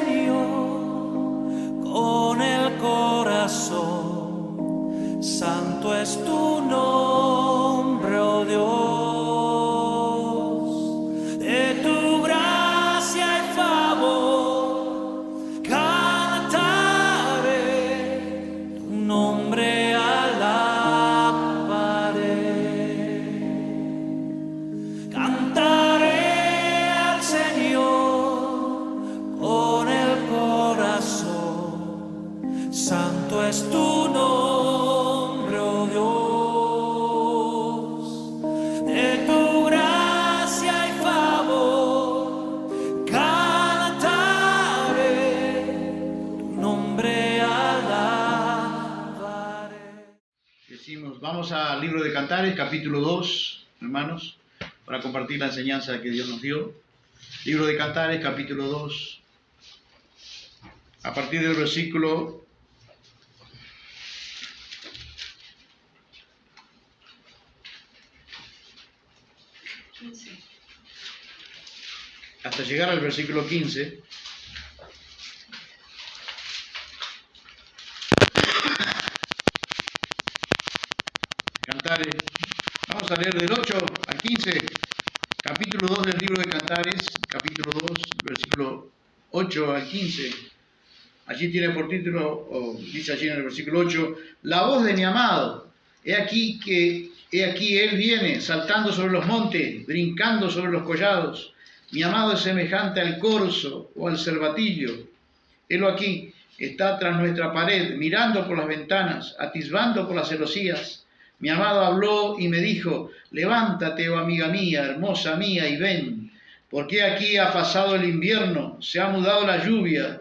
Señor con el corazón. Santo es tu nombre, oh Dios. De tu gracia y favor cantaré, tu nombre alabaré. Cantaré al Señor con el corazón. Santo es tu nombre, oh Dios. De tu gracia y favor cantaré, tu nombre alabaré. Decimos, vamos al libro de Cantares, capítulo 2, hermanos, para compartir la enseñanza que Dios nos dio. Libro de Cantares, capítulo 2, a partir del versículo 15. hasta llegar al versículo 15. Cantares, vamos a leer del 8 al 15, capítulo 2 del libro de Cantares, capítulo 2, versículo 8 al 15. Allí tiene por título, o dice allí en el versículo 8, la voz de mi amado, he aquí él viene, saltando sobre los montes, brincando sobre los collados. Mi amado es semejante al corzo o al cervatillo. Helo aquí, está tras nuestra pared, mirando por las ventanas, atisbando por las celosías. Mi amado habló y me dijo, levántate, oh amiga mía, hermosa mía, y ven, porque aquí ha pasado el invierno, se ha mudado la lluvia,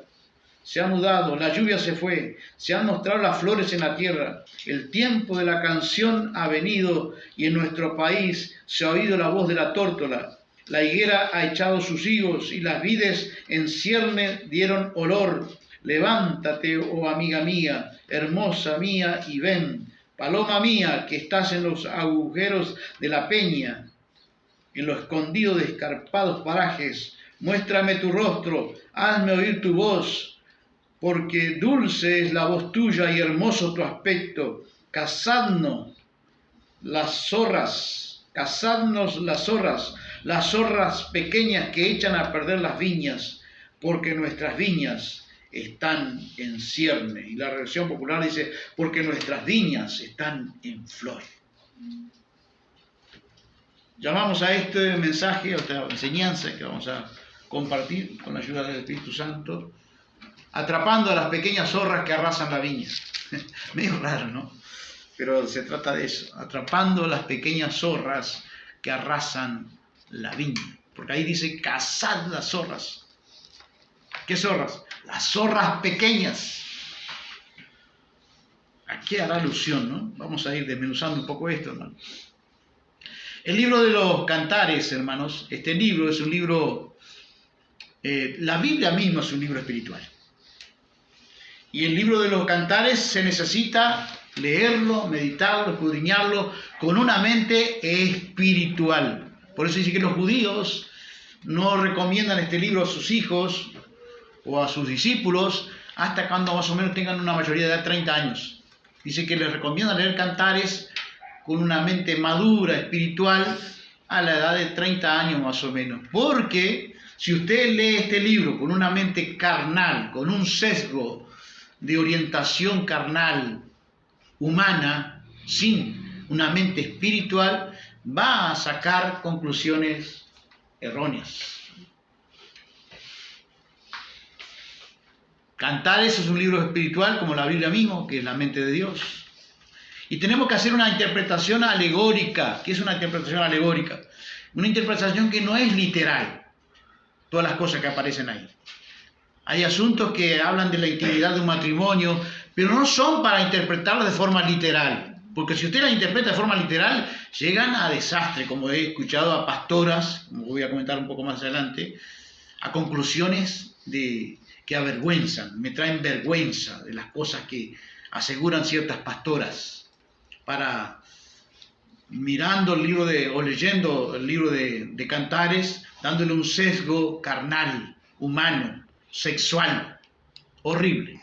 la lluvia se fue, se han mostrado las flores en la tierra, el tiempo de la canción ha venido y en nuestro país se ha oído la voz de la tórtola. La higuera ha echado sus higos y las vides en cierne dieron olor. Levántate, oh amiga mía, hermosa mía, y ven. Paloma mía, que estás en los agujeros de la peña, en lo escondido de escarpados parajes, muéstrame tu rostro, hazme oír tu voz, porque dulce es la voz tuya y hermoso tu aspecto. Cazadnos las zorras, las zorras pequeñas que echan a perder las viñas, porque nuestras viñas están en cierne. Y la versión popular dice, porque nuestras viñas están en flor. Llamamos a este mensaje, a esta enseñanza que vamos a compartir con la ayuda del Espíritu Santo, atrapando a las pequeñas zorras que arrasan la viña. Medio raro, ¿no? Pero se trata de eso, atrapando a las pequeñas zorras que arrasan la viña. Porque ahí dice, cazad las zorras. ¿Qué zorras? Las zorras pequeñas. ¿A qué hará alusión, no? Vamos a ir desmenuzando un poco esto, hermano. El libro de los Cantares, hermanos, este libro es un libro, la Biblia misma es un libro espiritual. Y el libro de los Cantares se necesita leerlo, meditarlo, escudriñarlo con una mente espiritual. Por eso dice que los judíos no recomiendan este libro a sus hijos o a sus discípulos hasta cuando más o menos tengan una mayoría de edad, 30 años. Dice que les recomienda leer Cantares con una mente madura, espiritual, a la edad de 30 años más o menos. Porque si usted lee este libro con una mente carnal, con un sesgo de orientación carnal, humana, sin una mente espiritual, va a sacar conclusiones erróneas. Cantares es un libro espiritual como la Biblia mismo, que es la mente de Dios. Y tenemos que hacer una interpretación alegórica. ¿Qué es una interpretación alegórica? Una interpretación que no es literal, todas las cosas que aparecen ahí. Hay asuntos que hablan de la intimidad de un matrimonio, pero no son para interpretarlos de forma literal. Porque si usted las interpreta de forma literal, llegan a desastre, como he escuchado a pastoras, como voy a comentar un poco más adelante, a conclusiones que avergüenzan, me traen vergüenza de las cosas que aseguran ciertas pastoras, para mirando el libro o leyendo el libro de Cantares, dándole un sesgo carnal, humano, sexual, horrible.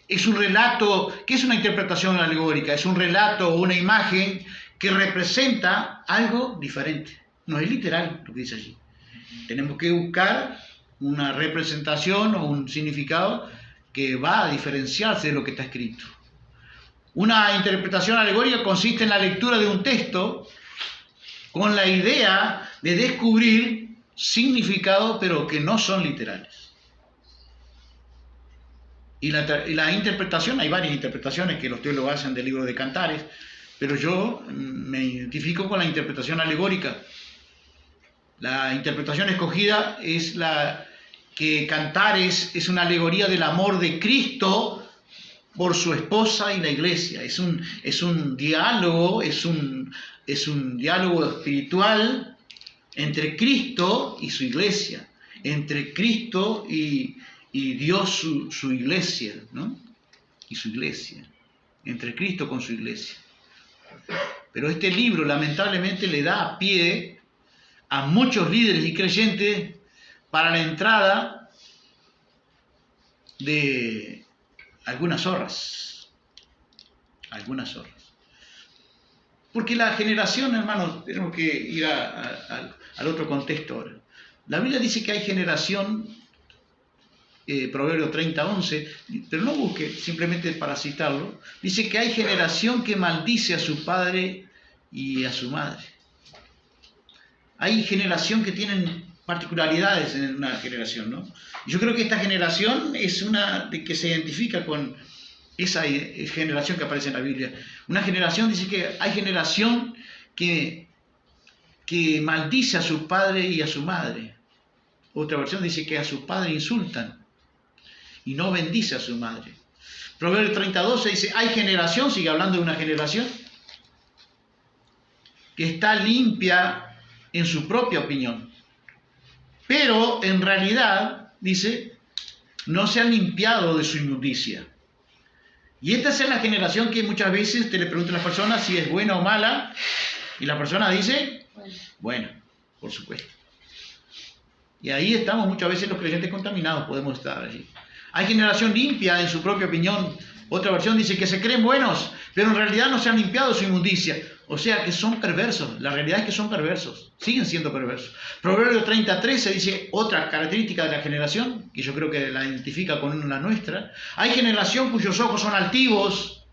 Es un relato, ¿qué es una interpretación alegórica? Es un relato o una imagen que representa algo diferente. No es literal lo que dice allí. Tenemos que buscar una representación o un significado que va a diferenciarse de lo que está escrito. Una interpretación alegórica consiste en la lectura de un texto con la idea de descubrir significados, pero que no son literales. Y la interpretación, hay varias interpretaciones que los teólogos hacen del libro de Cantares, pero yo me identifico con la interpretación alegórica. La interpretación escogida es la que Cantares es una alegoría del amor de Cristo por su esposa y la iglesia. Es un diálogo, es un diálogo espiritual entre Cristo y su iglesia, entre Cristo y Dios su iglesia, ¿no? Y su iglesia, entre Cristo con su iglesia. Pero este libro lamentablemente le da pie a muchos líderes y creyentes para la entrada de algunas zorras. Porque la generación, hermanos, tenemos que ir al otro contexto ahora. La Biblia dice que hay generación, Proverbios 30:11, pero no busque, simplemente para citarlo, dice que hay generación que maldice a su padre y a su madre. Hay generación que tienen particularidades en una generación, ¿no? Yo creo que esta generación es una de que se identifica con esa generación que aparece en la Biblia. Una generación, dice que hay generación que maldice a su padre y a su madre. Otra versión dice que a su padre insultan y no bendice a su madre. Proverbios 30:12 dice, hay generación, sigue hablando de una generación, que está limpia en su propia opinión, pero en realidad, dice, no se ha limpiado de su inmundicia. Y esta es la generación que muchas veces te le preguntan a las personas si es buena o mala, y la persona dice, bueno, por supuesto. Y ahí estamos muchas veces los creyentes contaminados, podemos estar allí. Hay generación limpia en su propia opinión. Otra versión dice que se creen buenos, pero en realidad no se han limpiado de su inmundicia. O sea que son perversos. La realidad es que son perversos. Siguen siendo perversos. Proverbios 30:13 dice otra característica de la generación, que yo creo que la identifica con la nuestra. Hay generación cuyos ojos son altivos.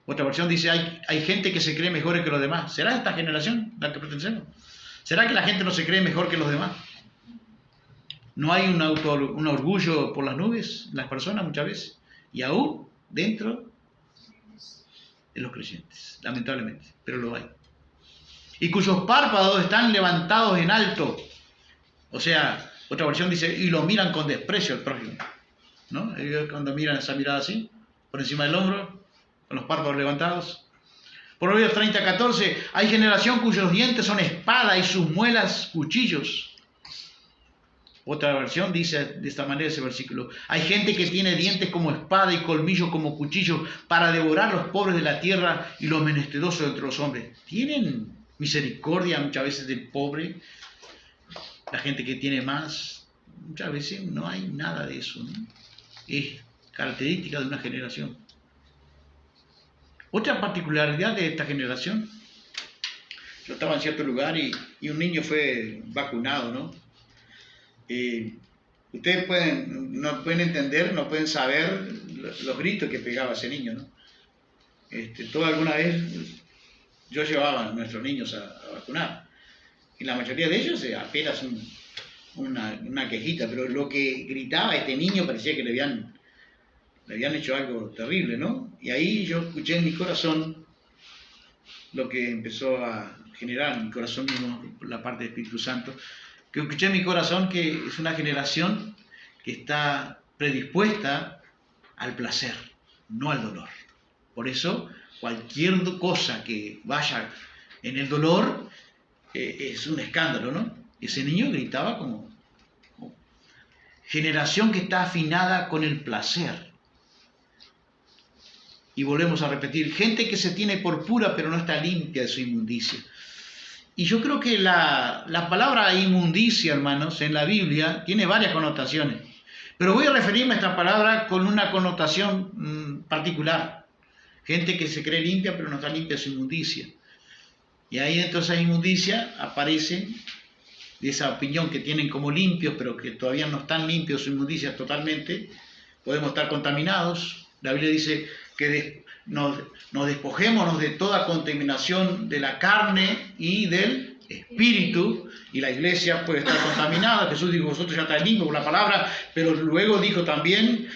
Otra versión dice hay gente que se cree mejor que los demás. ¿Será esta generación la que pertenecemos? ¿Será que la gente no se cree mejor que los demás? ¿No hay un orgullo por las nubes en las personas muchas veces? Y aún dentro de los creyentes, lamentablemente, pero lo hay. Y cuyos párpados están levantados en alto. O sea, otra versión dice, y lo miran con desprecio al prójimo, ¿no? Ellos cuando miran esa mirada así, por encima del hombro, con los párpados levantados. Proverbios 30:14, hay generación cuyos dientes son espada y sus muelas cuchillos. Otra versión dice de esta manera ese versículo, hay gente que tiene dientes como espada y colmillos como cuchillos para devorar los pobres de la tierra y los menesterosos entre los hombres. ¿Tienen misericordia muchas veces del pobre? La gente que tiene más, muchas veces no hay nada de eso, ¿no? Es característica de una generación. Otra particularidad de esta generación, yo estaba en cierto lugar y un niño fue vacunado, ¿no? Ustedes no pueden entender, no pueden saber los gritos que pegaba ese niño, ¿no? Toda alguna vez yo llevaba a nuestros niños a vacunar y la mayoría de ellos apenas una quejita, pero lo que gritaba este niño parecía que le habían hecho algo terrible, ¿no? Y ahí yo escuché en mi corazón lo que empezó a generar en mi corazón mismo, la parte del Espíritu Santo, que escuché en mi corazón que es una generación que está predispuesta al placer, no al dolor. Por eso, cualquier cosa que vaya en el dolor es un escándalo, ¿no? Ese niño gritaba como generación que está afinada con el placer. Y volvemos a repetir, gente que se tiene por pura pero no está limpia de su inmundicia. Y yo creo que la palabra inmundicia, hermanos, en la Biblia tiene varias connotaciones. Pero voy a referirme a esta palabra con una connotación particular. Gente que se cree limpia, pero no está limpia su inmundicia. Y ahí entonces esa inmundicia aparece, de esa opinión que tienen como limpios, pero que todavía no están limpios su inmundicia totalmente. Podemos estar contaminados. La Biblia dice que nos despojémonos de toda contaminación de la carne y del espíritu, y la iglesia puede estar contaminada. Jesús dijo, vosotros ya estáis limpios por la palabra, pero luego dijo también,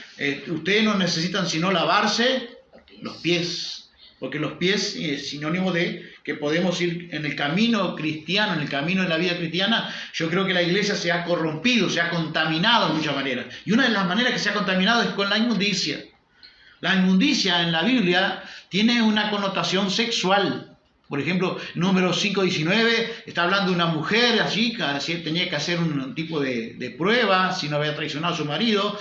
ustedes no necesitan sino lavarse los pies, porque los pies es sinónimo de que podemos ir en el camino cristiano, en el camino de la vida cristiana. Yo creo que la iglesia se ha corrompido, se ha contaminado de muchas maneras, y una de las maneras que se ha contaminado es con la inmundicia. La inmundicia en la Biblia tiene una connotación sexual. Por ejemplo, Números 5:19 está hablando de una mujer allí que tenía que hacer un tipo de prueba si no había traicionado a su marido.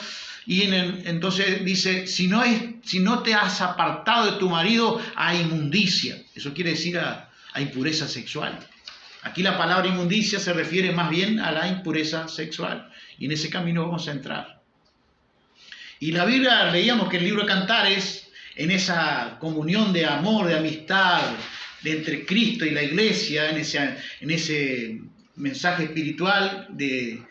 Y entonces dice, si no te has apartado de tu marido, a inmundicia. Eso quiere decir a impureza sexual. Aquí la palabra inmundicia se refiere más bien a la impureza sexual. Y en ese camino vamos a entrar. Y la Biblia, leíamos que el libro de Cantares, en esa comunión de amor, de amistad, entre Cristo y la iglesia, en ese mensaje espiritual de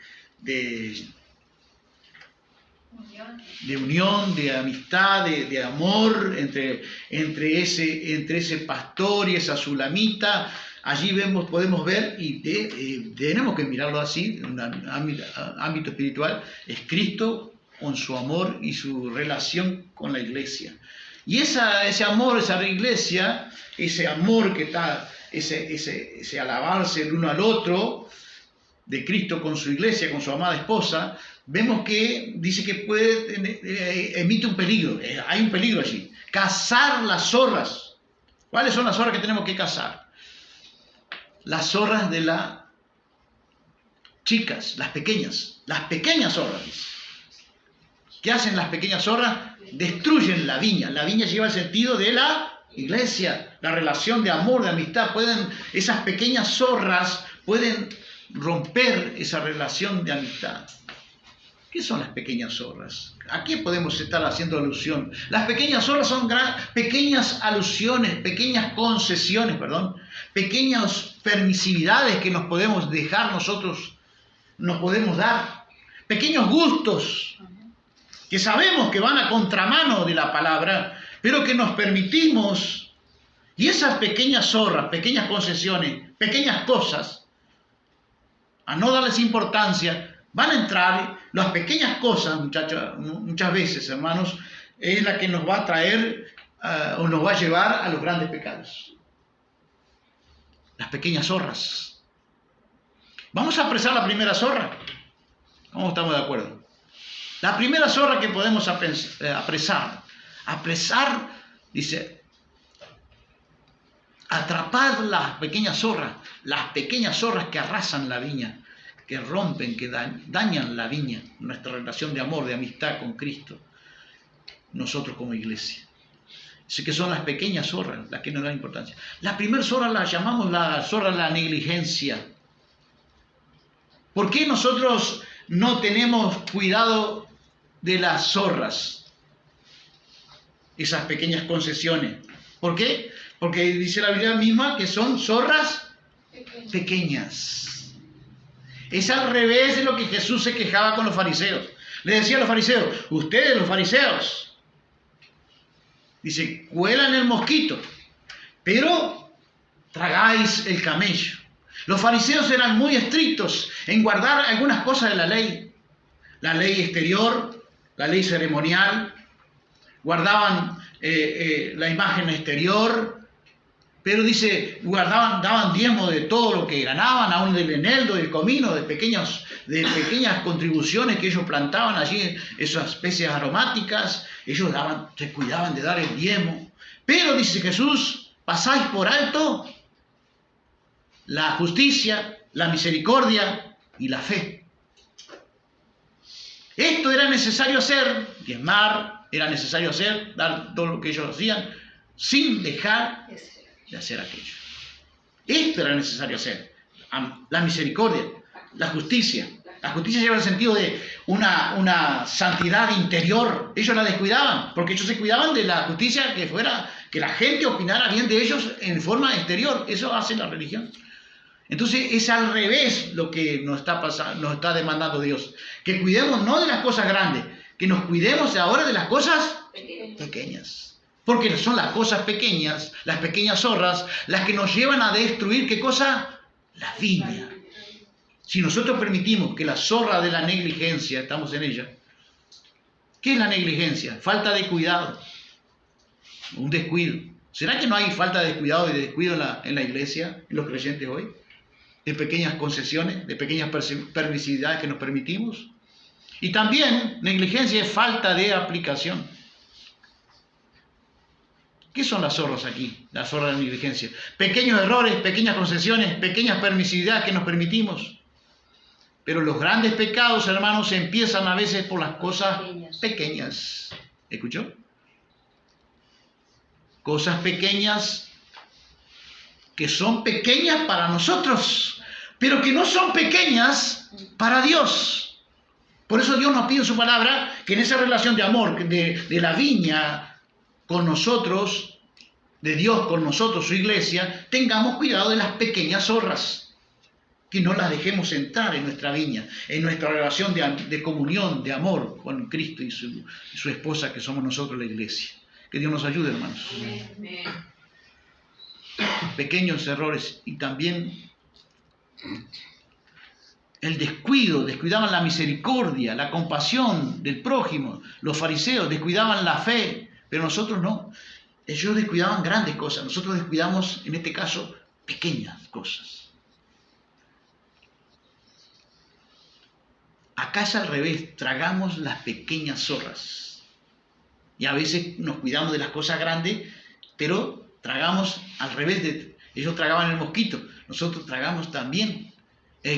unión, de amistad, de amor entre ese pastor y esa sulamita. Allí podemos ver, y tenemos que mirarlo así, en un ámbito espiritual, es Cristo con su amor y su relación con la iglesia. Y ese amor, esa iglesia, ese amor que está, ese alabarse el uno al otro, de Cristo con su iglesia, con su amada esposa, vemos que dice que emite un peligro, hay un peligro allí. Cazar las zorras. ¿Cuáles son las zorras que tenemos que cazar? Las zorras de las chicas, las pequeñas zorras. ¿Qué hacen las pequeñas zorras? Destruyen la viña. La viña lleva el sentido de la iglesia, la relación de amor, de amistad. Esas pequeñas zorras pueden romper esa relación de amistad. ¿Qué son las pequeñas zorras? ¿A qué podemos estar haciendo alusión? Las pequeñas zorras son pequeñas alusiones, pequeñas concesiones, pequeñas permisividades que nos podemos dejar nosotros, nos podemos dar, pequeños gustos que sabemos que van a contramano de la palabra, pero que nos permitimos, y esas pequeñas zorras, pequeñas concesiones, pequeñas cosas, a no darles importancia, van a entrar. Las pequeñas cosas, muchas veces, hermanos, es la que nos va a traer o nos va a llevar a los grandes pecados. Las pequeñas zorras. Vamos a apresar la primera zorra. ¿Cómo estamos de acuerdo? La primera zorra que podemos apresar, dice, atrapar las pequeñas zorras que arrasan la viña, que rompen, que dañan la viña, nuestra relación de amor, de amistad con Cristo, nosotros como iglesia. Así que son las pequeñas zorras las que nos dan importancia. La primera zorra la llamamos la zorra de la negligencia. ¿Por qué nosotros no tenemos cuidado de las zorras? Esas pequeñas concesiones. ¿Por qué? Porque dice la Biblia misma que son zorras pequeñas. Es al revés de lo que Jesús se quejaba con los fariseos. Le decía a los fariseos, ustedes los fariseos, dice, cuelan el mosquito, pero tragáis el camello. Los fariseos eran muy estrictos en guardar algunas cosas de la ley exterior, la ley ceremonial, guardaban la imagen exterior, pero dice, daban diezmo de todo lo que ganaban, aún del eneldo, del comino, de pequeñas contribuciones que ellos plantaban allí, esas especies aromáticas, ellos se cuidaban de dar el diezmo. Pero, dice Jesús, pasáis por alto la justicia, la misericordia y la fe. Esto era necesario hacer, diezmar, era necesario hacer, dar todo lo que ellos hacían, sin dejar de hacer aquello. Esto era necesario hacer. La misericordia, la justicia. La justicia lleva el sentido de una santidad interior. Ellos la descuidaban, porque ellos se cuidaban de la justicia que la gente opinara bien de ellos en forma exterior. Eso hace la religión. Entonces es al revés lo que nos está demandando Dios. Que cuidemos no de las cosas grandes, que nos cuidemos ahora de las cosas pequeñas. Porque son las cosas pequeñas, las pequeñas zorras, las que nos llevan a destruir, ¿qué cosa? La viña. Si nosotros permitimos que la zorra de la negligencia, estamos en ella, ¿qué es la negligencia? Falta de cuidado, un descuido. ¿Será que no hay falta de cuidado y de descuido en la iglesia, en los creyentes hoy? De pequeñas concesiones, de pequeñas permisividades que nos permitimos. Y también negligencia es falta de aplicación. ¿Qué son las zorras aquí? Las zorras de la negligencia. Pequeños errores, pequeñas concesiones, pequeñas permisividades que nos permitimos. Pero los grandes pecados, hermanos, empiezan a veces por las cosas pequeñas. ¿Escuchó? Cosas pequeñas que son pequeñas para nosotros, pero que no son pequeñas para Dios. Por eso Dios nos pide en su palabra que en esa relación de amor, de la viña con nosotros, de Dios con nosotros, su iglesia, tengamos cuidado de las pequeñas zorras, que no las dejemos entrar en nuestra viña, en nuestra relación de comunión, de amor con Cristo y su esposa, que somos nosotros la iglesia. Que Dios nos ayude, hermanos. Amén. Pequeños errores y también el descuidaban la misericordia, la compasión del prójimo. Los fariseos descuidaban la fe, pero nosotros no. Ellos descuidaban grandes cosas, nosotros descuidamos, en este caso, pequeñas cosas. Acá es al revés, tragamos las pequeñas zorras. Y a veces nos cuidamos de las cosas grandes, pero tragamos al revés. Ellos tragaban el mosquito, nosotros tragamos también.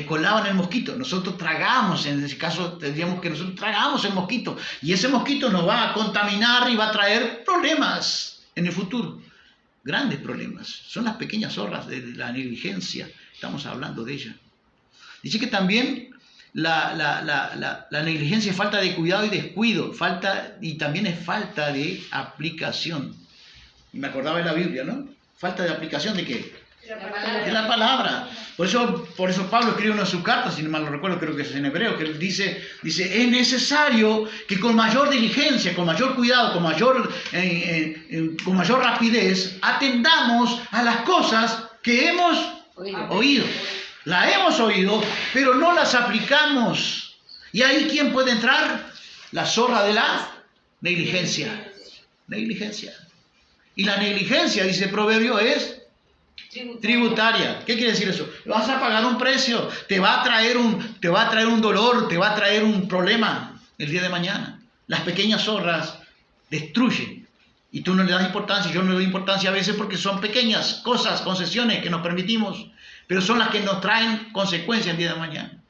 Colaban el mosquito, nosotros tragamos, en ese caso tendríamos que nosotros tragamos el mosquito. Y ese mosquito nos va a contaminar y va a traer problemas en el futuro. Grandes problemas. Son las pequeñas zorras de la negligencia. Estamos hablando de ella. Dice que también la negligencia es falta de cuidado y descuido, y también es falta de aplicación. Me acordaba de la Biblia, ¿no? Falta de aplicación ¿de qué? De la palabra. Por eso Pablo escribe una de sus cartas, si no mal lo recuerdo, creo que es en hebreo, que él dice, es necesario que con mayor diligencia, con mayor cuidado, con mayor rapidez, atendamos a las cosas que hemos oído. La hemos oído, pero no las aplicamos. ¿Y ahí quién puede entrar? La zorra de la negligencia. Negligencia. Y la negligencia, dice el proverbio, es tributaria. ¿Qué quiere decir eso? Vas a pagar un precio, te va a traer un dolor, te va a traer un problema el día de mañana. Las pequeñas zorras destruyen. Y tú no le das importancia, yo no le doy importancia a veces porque son pequeñas cosas, concesiones que nos permitimos, pero son las que nos traen consecuencias el día de mañana.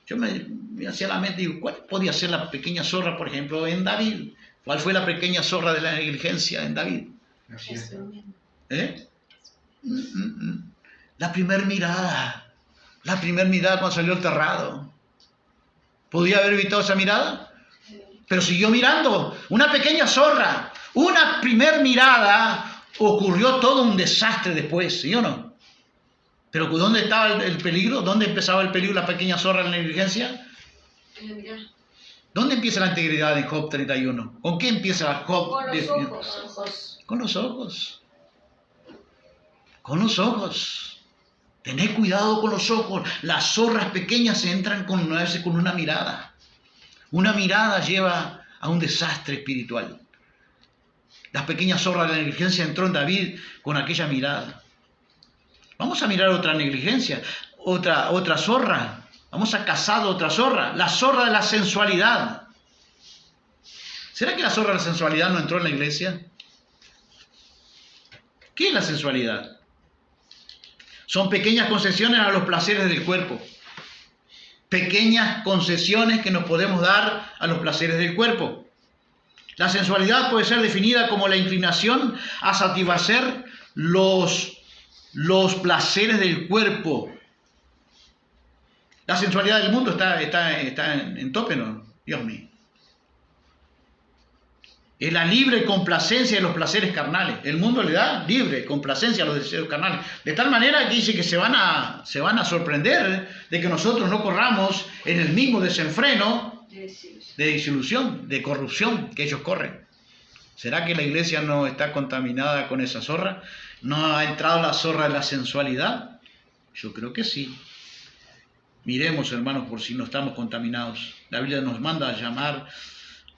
Yo me hacía la mente y digo, ¿cuál podía ser la pequeña zorra, por ejemplo, en David? ¿Cuál fue la pequeña zorra de la negligencia en David? La primer mirada cuando salió el terrado. ¿Podía haber evitado esa mirada? Pero siguió mirando. Una pequeña zorra, una primer mirada, ocurrió todo un desastre después, ¿sí o no? Pero ¿dónde estaba el peligro? ¿Dónde empezaba el peligro, la pequeña zorra en la negligencia? ¿Dónde empieza la integridad en Job 31? ¿Con qué empieza Job? Con los ojos. Con los ojos. Con los ojos. Tened cuidado con los ojos. Las zorras pequeñas entran con una mirada. Una mirada lleva a un desastre espiritual. Las pequeñas zorras de la negligencia entró en David con aquella mirada. Vamos a mirar otra negligencia, otra zorra. Vamos a cazar otra zorra, la zorra de la sensualidad. ¿Será que la zorra de la sensualidad no entró en la iglesia? ¿Qué es la sensualidad? Son pequeñas concesiones a los placeres del cuerpo. Pequeñas concesiones que nos podemos dar a los placeres del cuerpo. La sensualidad puede ser definida como la inclinación a satisfacer los los placeres del cuerpo. La sensualidad del mundo está en tope, ¿no? Dios mío. Es la libre complacencia de los placeres carnales. El mundo le da libre complacencia a los deseos carnales. De tal manera que dice que se van a sorprender de que nosotros no corramos en el mismo desenfreno de desilusión, de corrupción que ellos corren. ¿Será que la iglesia no está contaminada con esa zorra? ¿No ha entrado la zorra de la sensualidad? Yo creo que sí. Miremos, hermanos, por si no estamos contaminados. La Biblia nos manda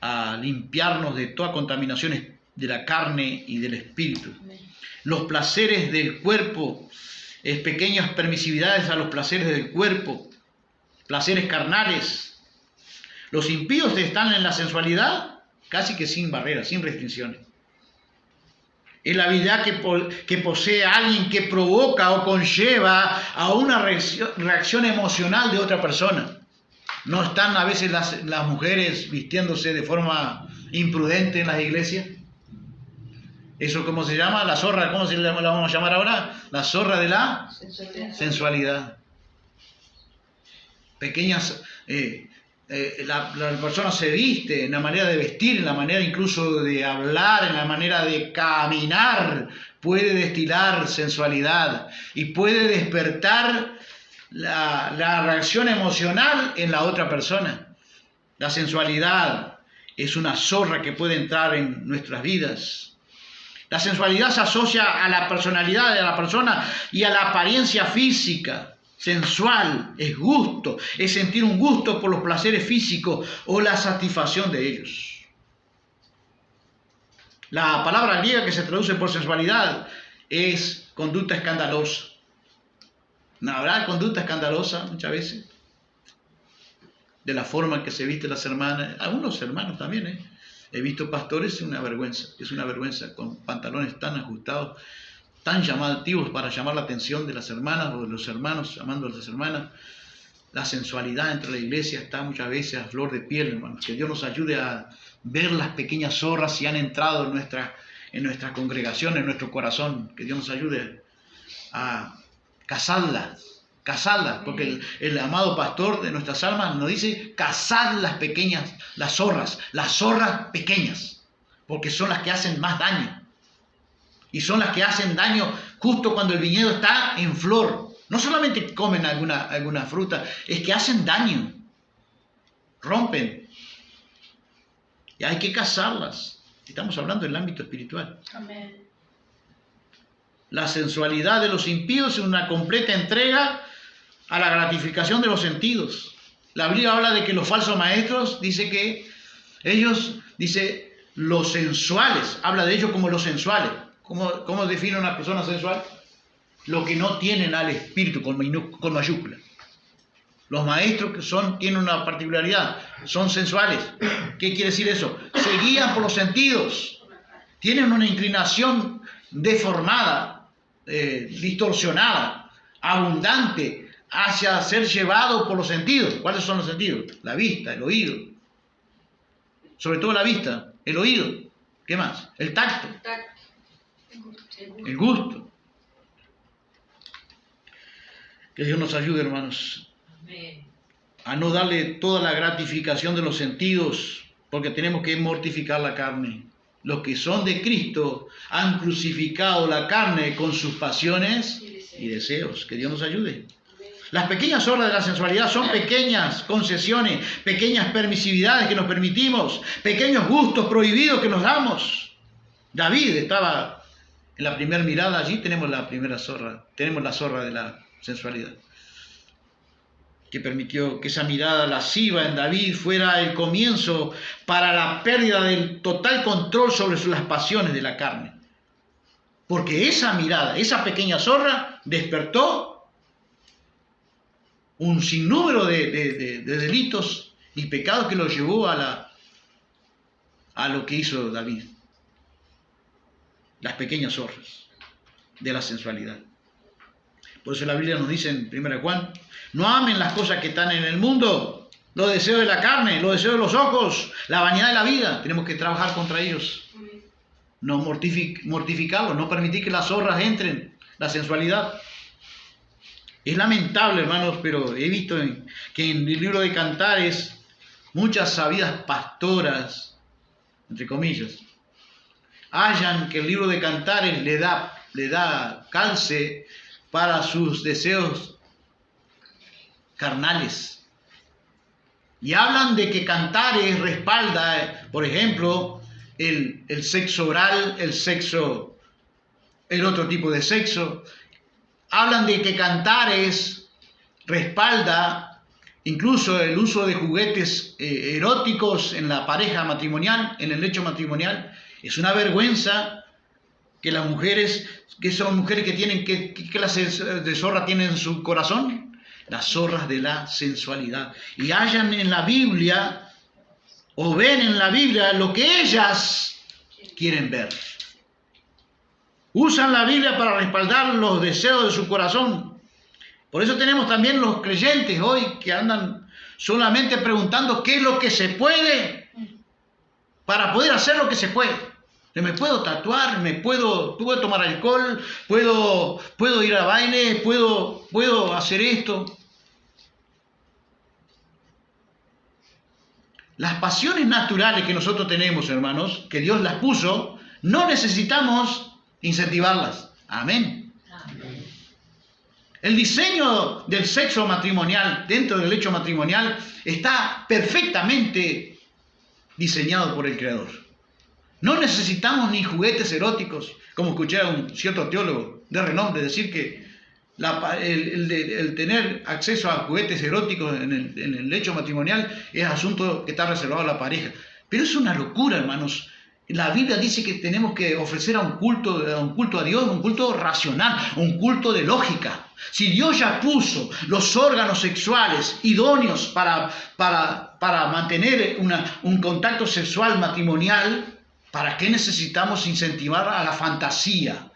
a limpiarnos de toda contaminación de la carne y del espíritu. Los placeres del cuerpo, pequeñas permisividades a los placeres del cuerpo, placeres carnales. Los impíos están en la sensualidad casi que sin barreras, sin restricciones. Es la habilidad que posee alguien que provoca o conlleva a una reacción emocional de otra persona. ¿No están a veces las mujeres vistiéndose de forma imprudente en las iglesias? ¿Eso cómo se llama? La zorra, ¿cómo la vamos a llamar ahora? La zorra de la sensualidad. Pequeñas, la persona se viste en la manera de vestir, en la manera incluso de hablar, en la manera de caminar, puede destilar sensualidad y puede despertar la reacción emocional en la otra persona. La sensualidad es una zorra que puede entrar en nuestras vidas. La sensualidad se asocia a la personalidad de la persona y a la apariencia física. Sensual es gusto, es sentir un gusto por los placeres físicos o la satisfacción de ellos. La palabra griega que se traduce por sensualidad es conducta escandalosa. ¿No habrá conducta escandalosa muchas veces? De la forma en que se visten las hermanas, algunos hermanos también, He visto pastores, es una vergüenza, con pantalones tan ajustados, tan llamativos para llamar la atención de las hermanas o de los hermanos, llamando a las hermanas. La sensualidad dentro de la iglesia está muchas veces a flor de piel, hermanos. Que Dios nos ayude a ver las pequeñas zorras si han entrado en nuestra congregación, en nuestro corazón. Que Dios nos ayude a cazarlas, porque el amado pastor de nuestras almas nos dice: cazad las zorras pequeñas, porque son las que hacen más daño. Y son las que hacen daño justo cuando el viñedo está en flor. No solamente comen alguna fruta, es que hacen daño, rompen. Y hay que cazarlas. Estamos hablando del ámbito espiritual. Amén. La sensualidad de los impíos es una completa entrega a la gratificación de los sentidos. La Biblia habla de que los falsos maestros, dice que ellos, los sensuales, habla de ellos como los sensuales. ¿Cómo define una persona sensual? Lo que no tienen al espíritu con mayúscula. Los maestros tienen una particularidad, son sensuales. ¿Qué quiere decir eso? Se guían por los sentidos, tienen una inclinación deformada, distorsionada, abundante, hacia ser llevado por los sentidos. ¿Cuáles son los sentidos? La vista, el oído. Sobre todo la vista, el oído. ¿Qué más? El tacto. El gusto. Que Dios nos ayude, hermanos, a no darle toda la gratificación de los sentidos, porque tenemos que mortificar la carne. Los que son de Cristo han crucificado la carne con sus pasiones y deseos. Que Dios nos ayude. Las pequeñas obras de la sensualidad son pequeñas concesiones, pequeñas permisividades que nos permitimos, pequeños gustos prohibidos que nos damos. David estaba en la primera mirada, allí tenemos la zorra de la sensualidad, que permitió que esa mirada lasciva en David fuera el comienzo para la pérdida del total control sobre las pasiones de la carne. Porque esa mirada, esa pequeña zorra, despertó un sinnúmero de delitos y pecados que lo llevó a lo que hizo David. Las pequeñas zorras de la sensualidad. Por eso la Biblia nos dice en 1 Juan: no amen las cosas que están en el mundo, los deseos de la carne, los deseos de los ojos, la vanidad de la vida. Tenemos que trabajar contra ellos. No mortificarlos, no permitir que las zorras entren la sensualidad. Es lamentable, hermanos, pero he visto que en el libro de Cantares muchas sabias pastoras, entre comillas, hallan que el libro de Cantares le da calce para sus deseos carnales. Y hablan de que Cantares respalda, por ejemplo, el sexo oral, el otro tipo de sexo. Hablan de que Cantares respalda incluso el uso de juguetes eróticos en la pareja matrimonial, en el lecho matrimonial. Es una vergüenza que las mujeres, que son mujeres que tienen, ¿qué clase de zorra tienen en su corazón? Las zorras de la sensualidad. Y hallan en la Biblia, o ven en la Biblia, lo que ellas quieren ver. Usan la Biblia para respaldar los deseos de su corazón. Por eso tenemos también los creyentes hoy que andan solamente preguntando qué es lo que se puede para poder hacer lo que se puede. Me puedo tatuar, puedo tomar alcohol, puedo ir a baile, puedo hacer esto. Las pasiones naturales que nosotros tenemos, hermanos, que Dios las puso, no necesitamos incentivarlas. Amén. El diseño del sexo matrimonial dentro del lecho matrimonial está perfectamente diseñado por el Creador. No necesitamos ni juguetes eróticos, como escuché a un cierto teólogo de renombre decir que el tener acceso a juguetes eróticos en el lecho matrimonial es asunto que está reservado a la pareja. Pero es una locura, hermanos. La Biblia dice que tenemos que ofrecer un culto a Dios, un culto racional, un culto de lógica. Si Dios ya puso los órganos sexuales idóneos para mantener un contacto sexual matrimonial, ¿para qué necesitamos incentivar a la fantasía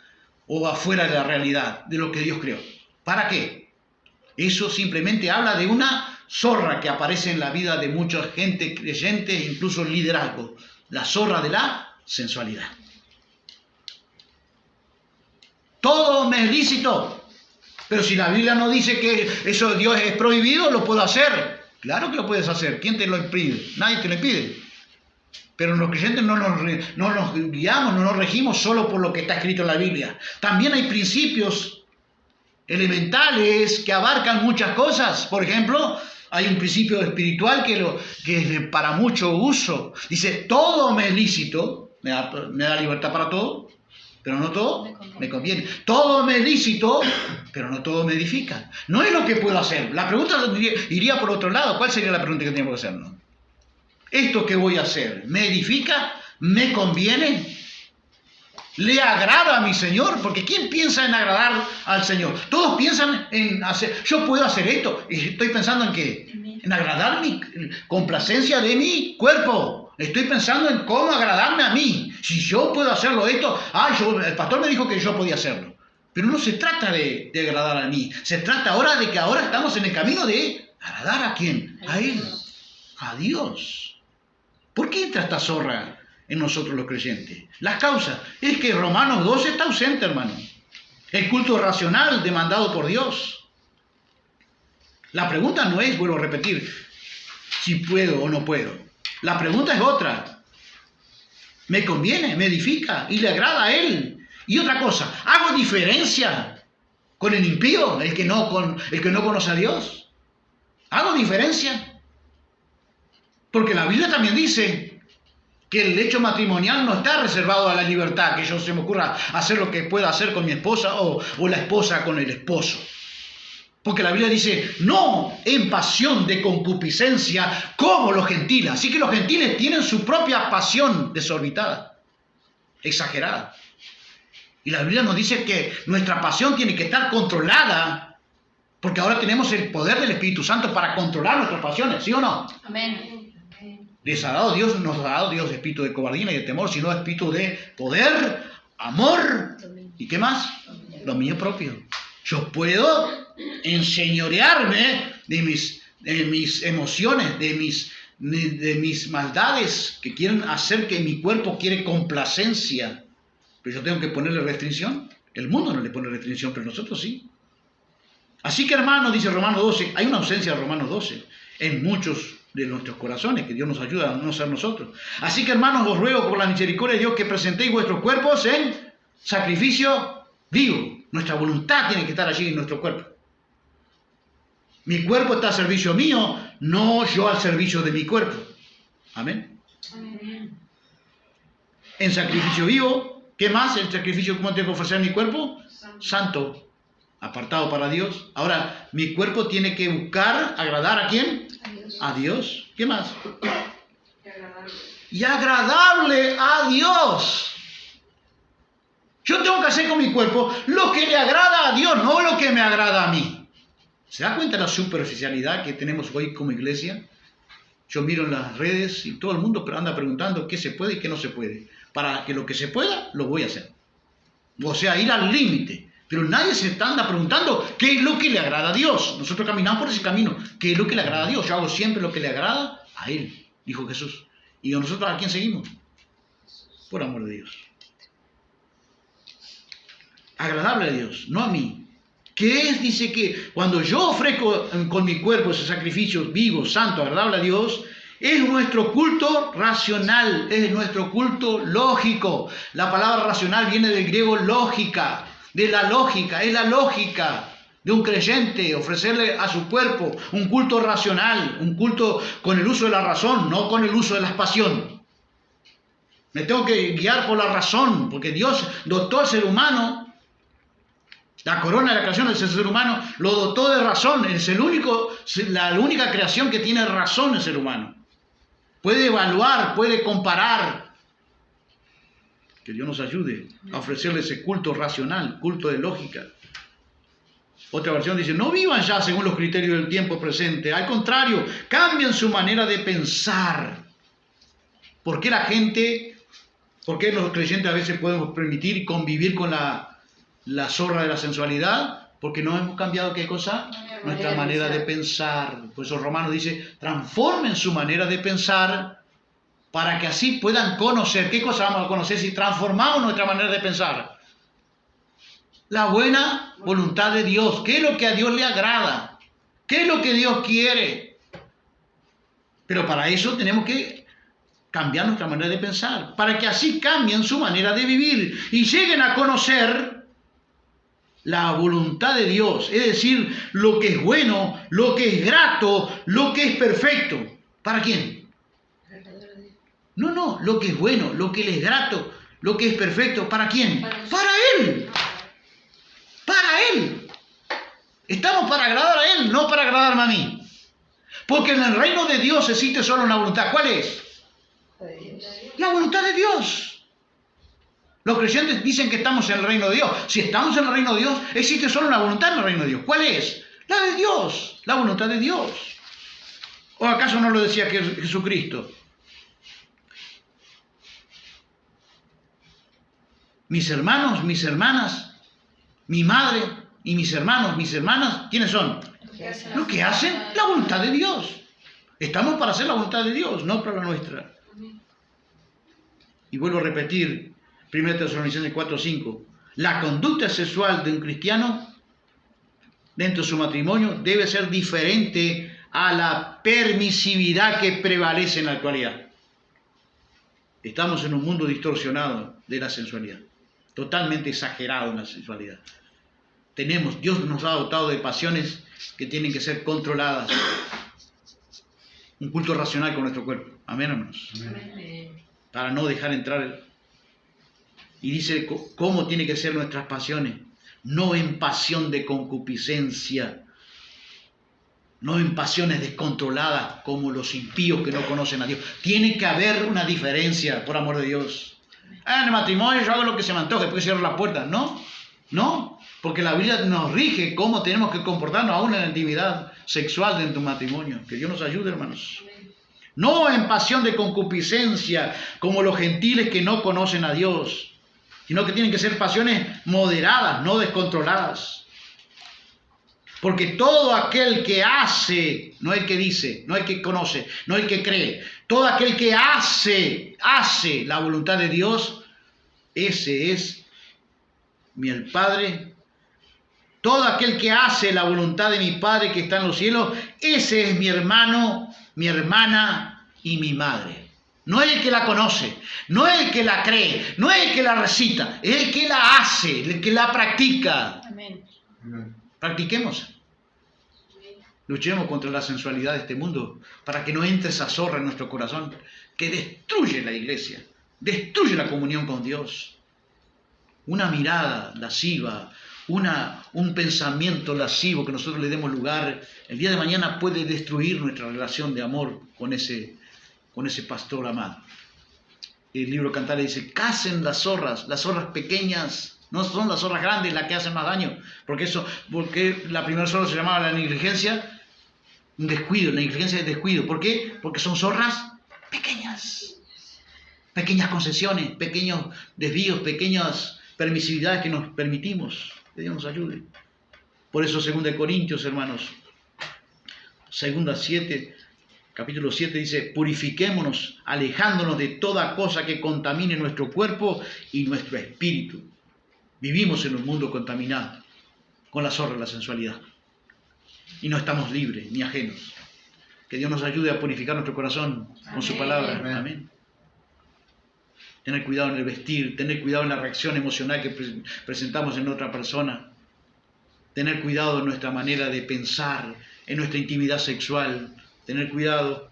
o afuera de la realidad de lo que Dios creó? ¿Para qué? Eso simplemente habla de una zorra que aparece en la vida de mucha gente creyente, incluso el liderazgo. La zorra de la sensualidad. Todo me es lícito, pero si la Biblia no dice que eso de Dios es prohibido, lo puedo hacer. Claro que lo puedes hacer. ¿Quién te lo impide? Nadie te lo impide. Pero los creyentes no nos guiamos, no nos regimos solo por lo que está escrito en la Biblia. También hay principios elementales que abarcan muchas cosas. Por ejemplo, hay un principio espiritual que es para mucho uso. Dice, todo me es lícito, me da libertad para todo, pero no todo me conviene. Todo me es lícito, pero no todo me edifica. No es lo que puedo hacer. La pregunta iría por otro lado. ¿Cuál sería la pregunta que tenemos que hacernos? ¿Esto que voy a hacer me edifica? ¿Me conviene? ¿Le agrada a mi Señor? Porque ¿quién piensa en agradar al Señor? Todos piensan en hacer, yo puedo hacer esto. Y estoy pensando en qué? En agradar mi complacencia de mi cuerpo. Estoy pensando en cómo agradarme a mí. Si yo puedo hacerlo esto, el pastor me dijo que yo podía hacerlo. Pero no se trata de agradar a mí. Se trata ahora de que ahora estamos en el camino de agradar a quién? A Él. A Dios. ¿Por qué entra esta zorra en nosotros los creyentes? Las causas es que Romanos 12 está ausente, hermano. El culto racional demandado por Dios. La pregunta no es, vuelvo a repetir, si puedo o no puedo. La pregunta es otra. ¿Me conviene? ¿Me edifica? ¿Y le agrada a Él? Y otra cosa, ¿hago diferencia con el impío, el que no conoce a Dios? ¿Hago diferencia? Porque la Biblia también dice que el lecho matrimonial no está reservado a la libertad, que yo se me ocurra hacer lo que pueda hacer con mi esposa o la esposa con el esposo. Porque la Biblia dice, no en pasión de concupiscencia como los gentiles. Así que los gentiles tienen su propia pasión desorbitada, exagerada. Y la Biblia nos dice que nuestra pasión tiene que estar controlada, porque ahora tenemos el poder del Espíritu Santo para controlar nuestras pasiones, ¿sí o no? Amén. Nos ha dado Dios espíritu de cobardía y de temor, sino espíritu de poder, amor y ¿qué más? Dominio propio. Yo puedo enseñorearme de mis emociones, de mis maldades que quieren hacer que mi cuerpo quiere complacencia. Pero yo tengo que ponerle restricción. El mundo no le pone restricción, pero nosotros sí. Así que, hermanos, dice Romanos 12, hay una ausencia de Romanos 12 en muchos de nuestros corazones, que Dios nos ayuda a no ser nosotros. Así que, hermanos, os ruego por la misericordia de Dios que presentéis vuestros cuerpos en sacrificio vivo. Nuestra voluntad tiene que estar allí en nuestro cuerpo. Mi cuerpo está al servicio mío, no yo al servicio de mi cuerpo. Amén. Amén. En sacrificio vivo, ¿qué más? El sacrificio, ¿cómo tengo que ofrecer mi cuerpo? Santo, apartado para Dios. Ahora, mi cuerpo tiene que buscar agradar ¿a quién? Adiós. A Dios. ¿Qué más? Qué agradable. Y agradable a Dios. Yo tengo que hacer con mi cuerpo lo que le agrada a Dios, no lo que me agrada a mí. ¿Se da cuenta de la superficialidad que tenemos hoy como iglesia? Yo miro en las redes y todo el mundo anda preguntando qué se puede y qué no se puede. Para que lo que se pueda, lo voy a hacer. O sea, ir al límite. Pero nadie se anda preguntando qué es lo que le agrada a Dios. Nosotros caminamos por ese camino. ¿Qué es lo que le agrada a Dios? Yo hago siempre lo que le agrada a Él, dijo Jesús. ¿Y nosotros a quién seguimos? Por amor de Dios. Agradable a Dios, no a mí. ¿Qué es? Dice que cuando yo ofrezco con mi cuerpo ese sacrificio vivo, santo, agradable a Dios, es nuestro culto racional, es nuestro culto lógico. La palabra racional viene del griego lógica, de la lógica, es la lógica de un creyente, ofrecerle a su cuerpo un culto racional, un culto con el uso de la razón, no con el uso de la pasión. Me tengo que guiar por la razón, porque Dios dotó al ser humano. La corona de la creación del ser humano lo dotó de razón. Es la única creación que tiene razón el ser humano. Puede evaluar, puede comparar. Que Dios nos ayude a ofrecerle ese culto racional, culto de lógica. Otra versión dice, no vivan ya según los criterios del tiempo presente. Al contrario, cambien su manera de pensar. ¿Por qué por qué los creyentes a veces podemos permitir convivir con la zorra de la sensualidad? Porque no hemos cambiado, ¿qué cosa? Nuestra manera de pensar. Por eso Romanos dice, transformen su manera de pensar para que así puedan conocer. ¿Qué cosa vamos a conocer si transformamos nuestra manera de pensar? La buena voluntad de Dios. ¿Qué es lo que a Dios le agrada? ¿Qué es lo que Dios quiere? Pero para eso tenemos que cambiar nuestra manera de pensar, para que así cambien su manera de vivir y lleguen a conocer la voluntad de Dios, es decir, lo que es bueno, lo que es grato, lo que es perfecto. ¿Para quién? No, lo que es bueno, lo que le es grato, lo que es perfecto. ¿Para quién? Para Él. Para Él. Estamos para agradar a Él, no para agradarme a mí. Porque en el reino de Dios existe solo una voluntad. ¿Cuál es? La voluntad de Dios. Los creyentes dicen que estamos en el reino de Dios. Si estamos en el reino de Dios, existe solo una voluntad en el reino de Dios. ¿Cuál es? La de Dios, la voluntad de Dios. ¿O acaso no lo decía Jesucristo? Mis hermanos, mis hermanas, mi madre y mis hermanos, mis hermanas, ¿quiénes son? Los que hacen la voluntad de Dios. Estamos para hacer la voluntad de Dios, no para la nuestra. Y vuelvo a repetir, 1 Tesalonicenses 4:5. La conducta sexual de un cristiano dentro de su matrimonio debe ser diferente a la permisividad que prevalece en la actualidad. Estamos en un mundo distorsionado de la sensualidad, totalmente exagerado en la sensualidad. Dios nos ha dotado de pasiones que tienen que ser controladas. Un culto racional con nuestro cuerpo. Amén, hermanos. Amén. Para no dejar entrar. Y dice cómo tienen que ser nuestras pasiones. No en pasión de concupiscencia. No en pasiones descontroladas como los impíos que no conocen a Dios. Tiene que haber una diferencia, por amor de Dios. En el matrimonio yo hago lo que se me antoje, después cierro la puerta. No. Porque la Biblia nos rige cómo tenemos que comportarnos aún en la intimidad sexual dentro de un matrimonio. Que Dios nos ayude, hermanos. No en pasión de concupiscencia como los gentiles que no conocen a Dios, sino que tienen que ser pasiones moderadas, no descontroladas. Porque todo aquel que hace, no el que dice, no el que conoce, no el que cree, todo aquel que hace la voluntad de Dios, ese es el Padre, todo aquel que hace la voluntad de mi Padre que está en los cielos, ese es mi hermano, mi hermana y mi madre. No es el que la conoce, no es el que la cree, no es el que la recita, es el que la hace, el que la practica. Amén. Practiquemos. Luchemos contra la sensualidad de este mundo para que no entre esa zorra en nuestro corazón que destruye la iglesia, destruye la comunión con Dios. Una mirada lasciva, un pensamiento lascivo que nosotros le demos lugar, el día de mañana puede destruir nuestra relación de amor con ese pastor amado. El libro Cantares dice, cacen las zorras pequeñas. No son las zorras grandes las que hacen más daño, porque la primera zorra se llamaba la negligencia, un descuido, la negligencia es descuido. ¿Por qué? Porque son zorras pequeñas concesiones, pequeños desvíos, pequeñas permisividades que nos permitimos. Que Dios nos ayude. Por eso 2 Corintios, hermanos, capítulo 7 dice, purifiquémonos, alejándonos de toda cosa que contamine nuestro cuerpo y nuestro espíritu. Vivimos en un mundo contaminado con la zorra de la sensualidad y no estamos libres ni ajenos. Que Dios nos ayude a purificar nuestro corazón con su palabra. Amén. Tener cuidado en el vestir, tener cuidado en la reacción emocional que presentamos en otra persona, tener cuidado en nuestra manera de pensar, en nuestra intimidad sexual, tener cuidado,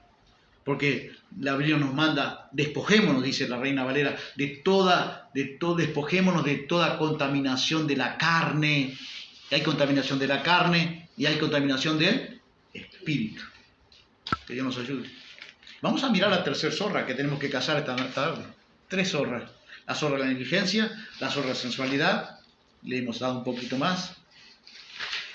porque la Biblia nos manda, despojémonos, dice la Reina Valera, despojémonos de toda contaminación de la carne. Y hay contaminación de la carne y hay contaminación del espíritu. Que Dios nos ayude. Vamos a mirar la tercera zorra que tenemos que cazar esta tarde. 3 zorras. La zorra de la negligencia, la zorra de la sensualidad, le hemos dado un poquito más.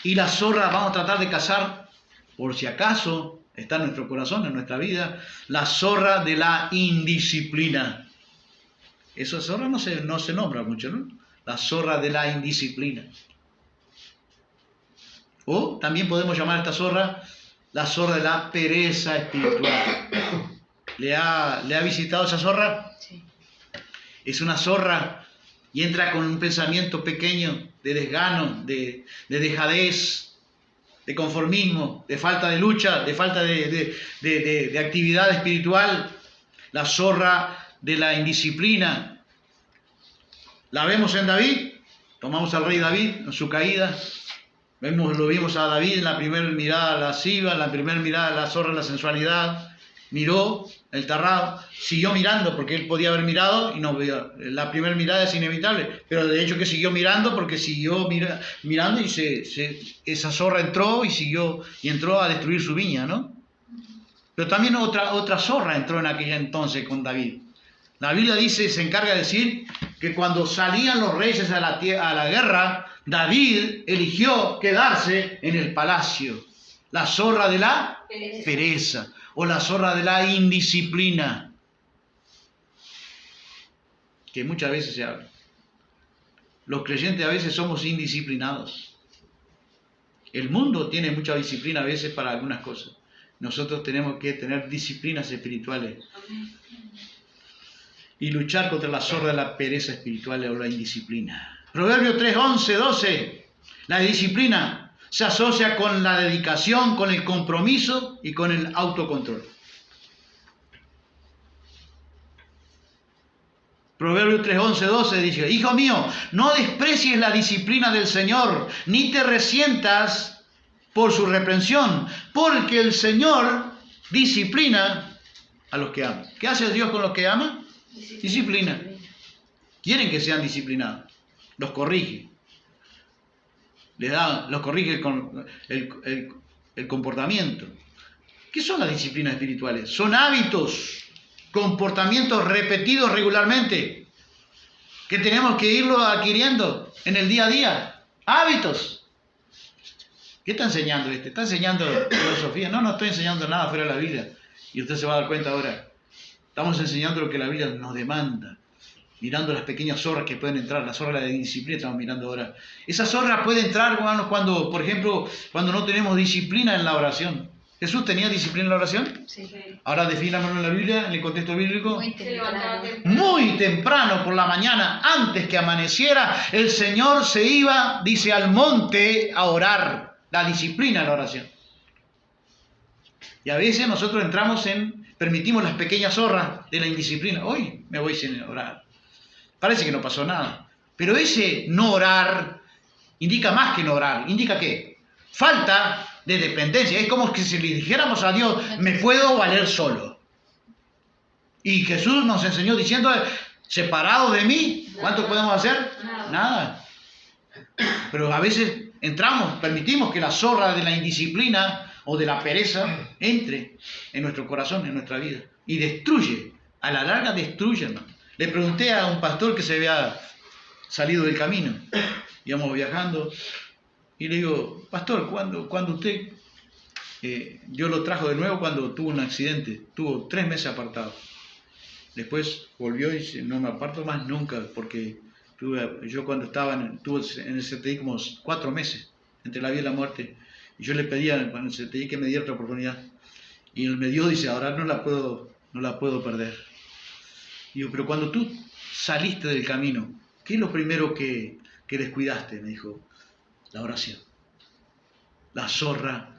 Y la zorra, vamos a tratar de cazar, por si acaso, está en nuestro corazón, en nuestra vida, la zorra de la indisciplina. Esa zorra no se nombra mucho, ¿no? La zorra de la indisciplina. O también podemos llamar a esta zorra la zorra de la pereza espiritual. ¿Le ha visitado esa zorra? Sí. Es una zorra y entra con un pensamiento pequeño de desgano, de dejadez, de conformismo, de falta de lucha, de falta de actividad espiritual. La zorra de la indisciplina. La vemos en David. Tomamos al rey David en su caída. Lo vimos a David en la primera mirada lasciva, en la primera mirada de la zorra de la sensualidad. Miró el terrado, siguió mirando porque él podía haber mirado y no vio. La primera mirada es inevitable, pero de hecho que siguió mirando porque siguió mirando y esa zorra entró y entró a destruir su viña, ¿no? Pero también otra zorra entró en aquel entonces con David. La Biblia se encarga de decir que cuando salían los reyes a la guerra, David eligió quedarse en el palacio. La zorra de la pereza o la zorra de la indisciplina, que muchas veces se habla. Los creyentes a veces somos indisciplinados. El mundo tiene mucha disciplina a veces para algunas cosas. Nosotros tenemos que tener disciplinas espirituales y luchar contra la zorra de la pereza espiritual o la indisciplina. Proverbios 3, 11, 12. La disciplina se asocia con la dedicación, con el compromiso y con el autocontrol. Proverbios 3, 11, 12 dice, hijo mío, no desprecies la disciplina del Señor, ni te resientas por su reprensión, porque el Señor disciplina a los que aman. ¿Qué hace Dios con los que ama? Disciplina. Quieren que sean disciplinados. Los corrige. Los corrige con el comportamiento. ¿Qué son las disciplinas espirituales? Son hábitos, comportamientos repetidos regularmente, que tenemos que irlo adquiriendo en el día a día. Hábitos. ¿Qué está enseñando este? ¿Está enseñando filosofía? No estoy enseñando nada fuera de la Biblia. Y usted se va a dar cuenta ahora. Estamos enseñando lo que la Biblia nos demanda. Mirando las pequeñas zorras que pueden entrar, la zorra de la disciplina estamos mirando ahora. Esa zorra puede entrar, hermanos, cuando, por ejemplo, cuando no tenemos disciplina en la oración. ¿Jesús tenía disciplina en la oración? Sí. Ahora definámoslo en la Biblia, en el contexto bíblico. Muy temprano. Muy temprano por la mañana, antes que amaneciera, el Señor se iba, dice, al monte a orar. La disciplina en la oración. Y a veces nosotros permitimos las pequeñas zorras de la indisciplina. Hoy me voy sin orar. Parece que no pasó nada. Pero ese no orar indica más que no orar. ¿Indica qué? Falta de dependencia. Es como que si le dijéramos a Dios, me puedo valer solo. Y Jesús nos enseñó diciendo, separado de mí, ¿cuánto podemos hacer? Nada. Pero a veces permitimos que la zorra de la indisciplina o de la pereza entre en nuestro corazón, en nuestra vida. Y destruye, a la larga destruye, hermano. Le pregunté a un pastor que se había salido del camino. Íbamos viajando. Y le digo, pastor, cuando usted, Dios lo trajo de nuevo cuando tuvo un accidente, tuvo 3 meses apartado. Después volvió y dice, no me aparto más nunca, porque yo cuando estuve en el CTI como 4 meses, entre la vida y la muerte, y yo le pedía en el CTI que me diera otra oportunidad. Y él me dio, dice, ahora no la puedo perder. Y digo, pero cuando tú saliste del camino, ¿qué es lo primero que descuidaste? Me dijo, la oración. La zorra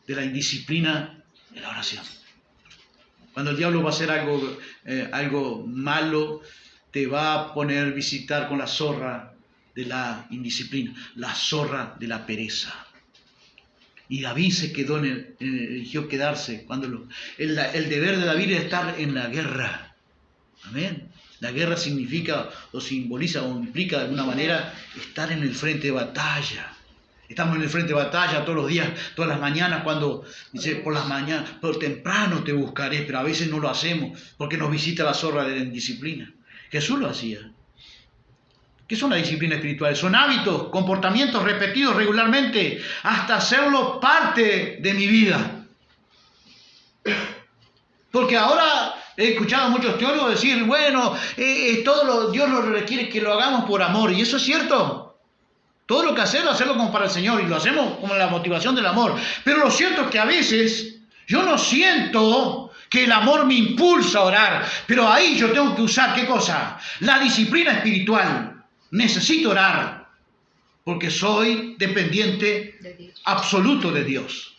de la indisciplina de la oración. Cuando el diablo va a hacer algo malo, te va a poner visitar con la zorra de la indisciplina, la zorra de la pereza. Y David se quedó eligió quedarse. El deber de David es estar en la guerra. Amén. La guerra significa o simboliza o implica de alguna manera estar en el frente de batalla. Estamos en el frente de batalla todos los días, todas las mañanas, cuando dice por las mañanas, por temprano te buscaré, pero a veces no lo hacemos porque nos visita la zorra de la indisciplina. Jesús lo hacía. ¿Qué son las disciplinas espirituales? Son hábitos, comportamientos repetidos regularmente hasta hacerlo parte de mi vida. Porque ahora he escuchado a muchos teólogos decir, bueno, Dios nos requiere que lo hagamos por amor, y eso es cierto. Todo lo que hacerlo como para el Señor, y lo hacemos como la motivación del amor. Pero lo cierto es que a veces yo no siento que el amor me impulsa a orar, pero ahí yo tengo que usar, ¿qué cosa? La disciplina espiritual. Necesito orar, porque soy dependiente absoluto de Dios.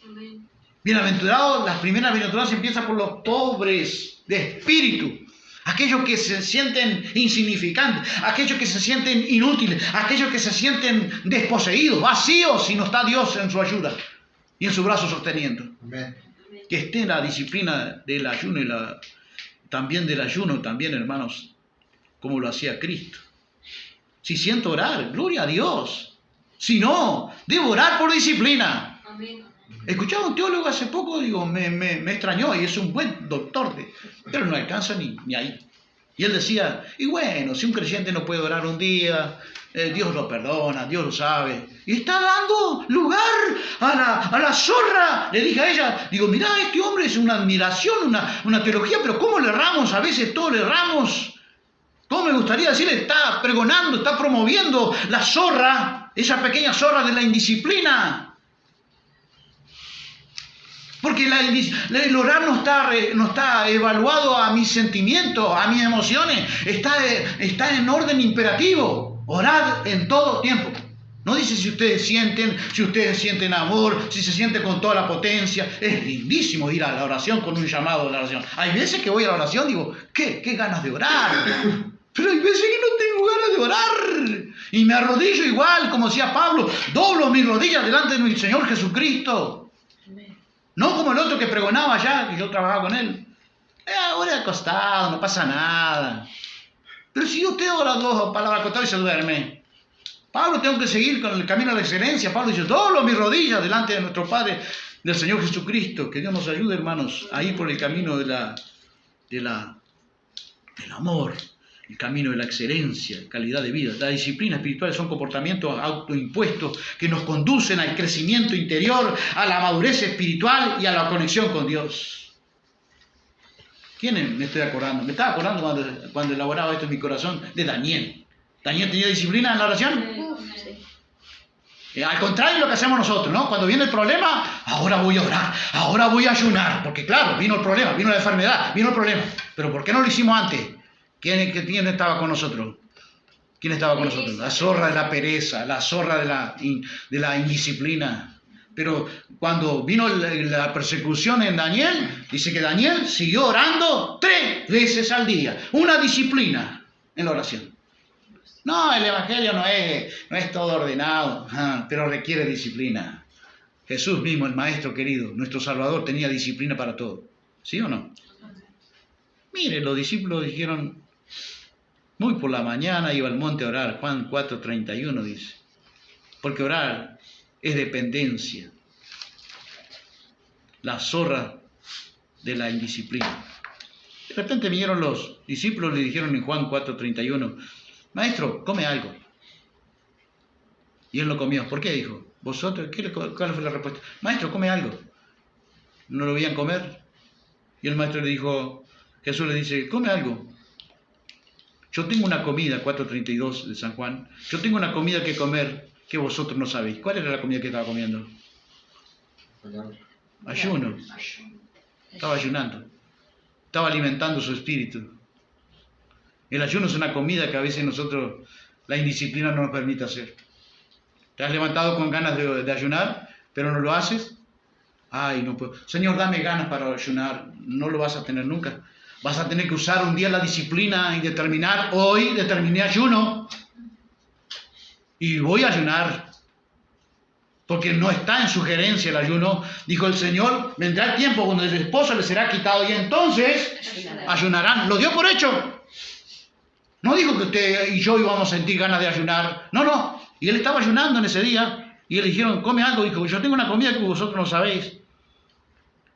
Bienaventurados, las primeras bienaventuradas empiezan por los pobres de espíritu. Aquellos que se sienten insignificantes, aquellos que se sienten inútiles, aquellos que se sienten desposeídos, vacíos, si no está Dios en su ayuda y en su brazo sosteniendo. Amén. Que esté en la disciplina del ayuno también del ayuno, también, hermanos, como lo hacía Cristo. Si siento orar, gloria a Dios. Si no, debo orar por disciplina. Amén. Escuchaba a un teólogo hace poco, me extrañó, y es un buen doctor, pero no alcanza ni ahí. Y él decía, y bueno, si un creyente no puede orar un día, Dios lo perdona, Dios lo sabe. Y está dando lugar a la zorra. Le dije a ella, mirá, este hombre es una admiración, una teología, pero ¿cómo le erramos? A veces todos le erramos. ¿Cómo me gustaría decirle? Está pregonando, está promoviendo la zorra, esa pequeña zorra de la indisciplina. Porque el orar no está evaluado a mis sentimientos, a mis emociones. Está en orden imperativo. Orad en todo tiempo. No dice si ustedes sienten amor, si se sienten con toda la potencia. Es lindísimo ir a la oración con un llamado a la oración. Hay veces que voy a la oración y digo, ¿qué ganas de orar? Pero hay veces que no tengo ganas de orar. Y me arrodillo igual, como decía Pablo, doblo mis rodillas delante de mi Señor Jesucristo. No como el otro que pregonaba allá, que yo trabajaba con él. Ahora acostado, no pasa nada. Pero si yo tengo las 2 palabras acostadas y se duerme. Pablo, tengo que seguir con el camino a la excelencia. Pablo dice, doblo mis rodillas delante de nuestro Padre, del Señor Jesucristo. Que Dios nos ayude, hermanos, a ir por el camino del amor, el camino de la excelencia, calidad de vida. La disciplina espiritual son comportamientos autoimpuestos que nos conducen al crecimiento interior, a la madurez espiritual y a la conexión con Dios. ¿Quién me estoy acordando? Me estaba acordando cuando elaboraba esto en mi corazón de Daniel. ¿Daniel tenía disciplina en la oración? Al contrario de lo que hacemos nosotros, ¿no? Cuando viene el problema, ahora voy a orar, ahora voy a ayunar. Porque claro, vino el problema, vino la enfermedad, vino el problema. Pero ¿por qué no lo hicimos antes? ¿Quién estaba con nosotros? ¿Quién estaba con nosotros? La zorra de la pereza, la zorra de la indisciplina. Pero cuando vino la persecución en Daniel, dice que Daniel siguió orando 3 veces al día. Una disciplina en la oración. No, el Evangelio no es todo ordenado, pero requiere disciplina. Jesús mismo, el Maestro querido, nuestro Salvador, tenía disciplina para todo. ¿Sí o no? Mire, los discípulos dijeron, muy por la mañana iba al monte a orar. Juan 4:31 dice. Porque orar es dependencia. La zorra de la indisciplina. De repente vinieron los discípulos y le dijeron en Juan 4:31, Maestro, come algo. Y él lo comió. ¿Por qué? Dijo. ¿Vosotros? ¿Cuál fue la respuesta? Maestro, come algo. ¿No lo veían comer? Y el maestro le dijo, Jesús le dice, come algo. Yo tengo una comida, 4:32 de San Juan, yo tengo una comida que comer que vosotros no sabéis. ¿Cuál era la comida que estaba comiendo? Ayuno. Estaba ayunando. Estaba alimentando su espíritu. El ayuno es una comida que a veces nosotros, la indisciplina no nos permite hacer. ¿Te has levantado con ganas de ayunar, pero no lo haces? Ay, no puedo. Señor, dame ganas para ayunar. No lo vas a tener nunca. Vas a tener que usar un día la disciplina y determinar, hoy determiné ayuno y voy a ayunar. Porque no está en sugerencia el ayuno. Dijo el Señor, vendrá el tiempo cuando el esposo le será quitado y entonces ayunarán. Lo dio por hecho. No dijo que usted y yo íbamos a sentir ganas de ayunar. No. Y él estaba ayunando en ese día y le dijeron, come algo. Dijo, yo tengo una comida que vosotros no sabéis.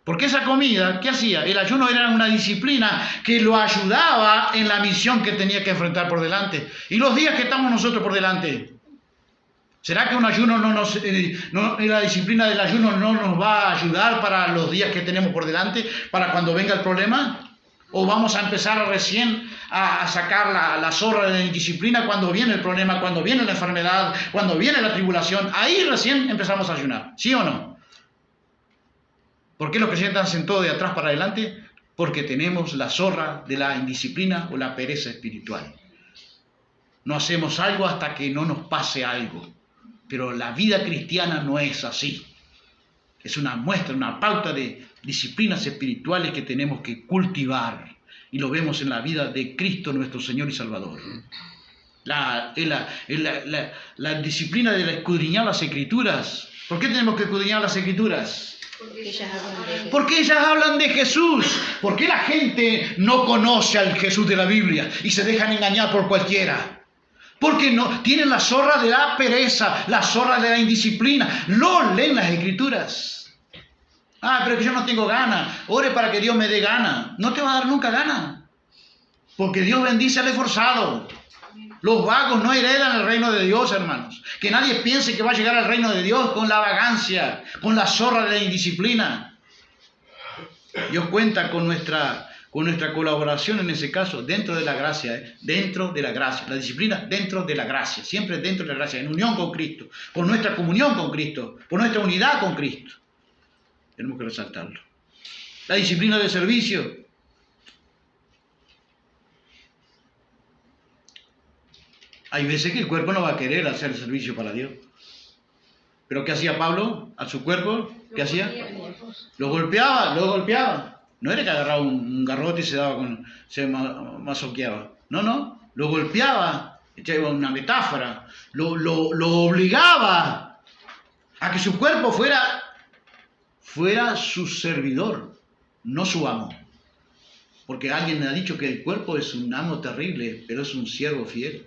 Porque esa comida, ¿qué hacía? El ayuno era una disciplina que lo ayudaba en la misión que tenía que enfrentar por delante. Y los días que estamos nosotros por delante, ¿será que un ayuno la disciplina del ayuno no nos va a ayudar para los días que tenemos por delante, para cuando venga el problema? ¿O vamos a empezar recién a sacar la zorra de la indisciplina cuando viene el problema, cuando viene la enfermedad, cuando viene la tribulación? Ahí recién empezamos a ayunar, ¿sí o no? ¿Por qué los creyentes hacen todo de atrás para adelante? Porque tenemos la zorra de la indisciplina o la pereza espiritual. No hacemos algo hasta que no nos pase algo. Pero la vida cristiana no es así. Es una muestra, una pauta de disciplinas espirituales que tenemos que cultivar. Y lo vemos en la vida de Cristo nuestro Señor y Salvador. La disciplina de escudriñar las Escrituras. ¿Por qué tenemos que escudriñar las Escrituras? Porque ellas hablan de Jesús. ¿Por qué la gente no conoce al Jesús de la Biblia y se dejan engañar por cualquiera? Porque no tienen la zorra de la pereza, la zorra de la indisciplina. No leen las Escrituras. Pero que yo no tengo ganas. Ore para que Dios me dé gana. No te va a dar nunca gana. Porque Dios bendice al esforzado. Los vagos no heredan el reino de Dios, hermanos. Que nadie piense que va a llegar al reino de Dios con la vagancia, con la zorra de la indisciplina. Dios cuenta con nuestra colaboración en ese caso, dentro de la gracia, dentro de la gracia. La disciplina dentro de la gracia, siempre dentro de la gracia, en unión con Cristo, por nuestra comunión con Cristo, por nuestra unidad con Cristo. Tenemos que resaltarlo. La disciplina de servicio. Hay veces que el cuerpo no va a querer hacer servicio para Dios. ¿Pero qué hacía Pablo a su cuerpo? ¿Qué hacía? Lo golpeaba. No era que agarraba un garrote y se masoqueaba. No. Lo golpeaba. Esta era una metáfora. Lo obligaba a que su cuerpo fuera su servidor, no su amo. Porque alguien me ha dicho que el cuerpo es un amo terrible, pero es un siervo fiel.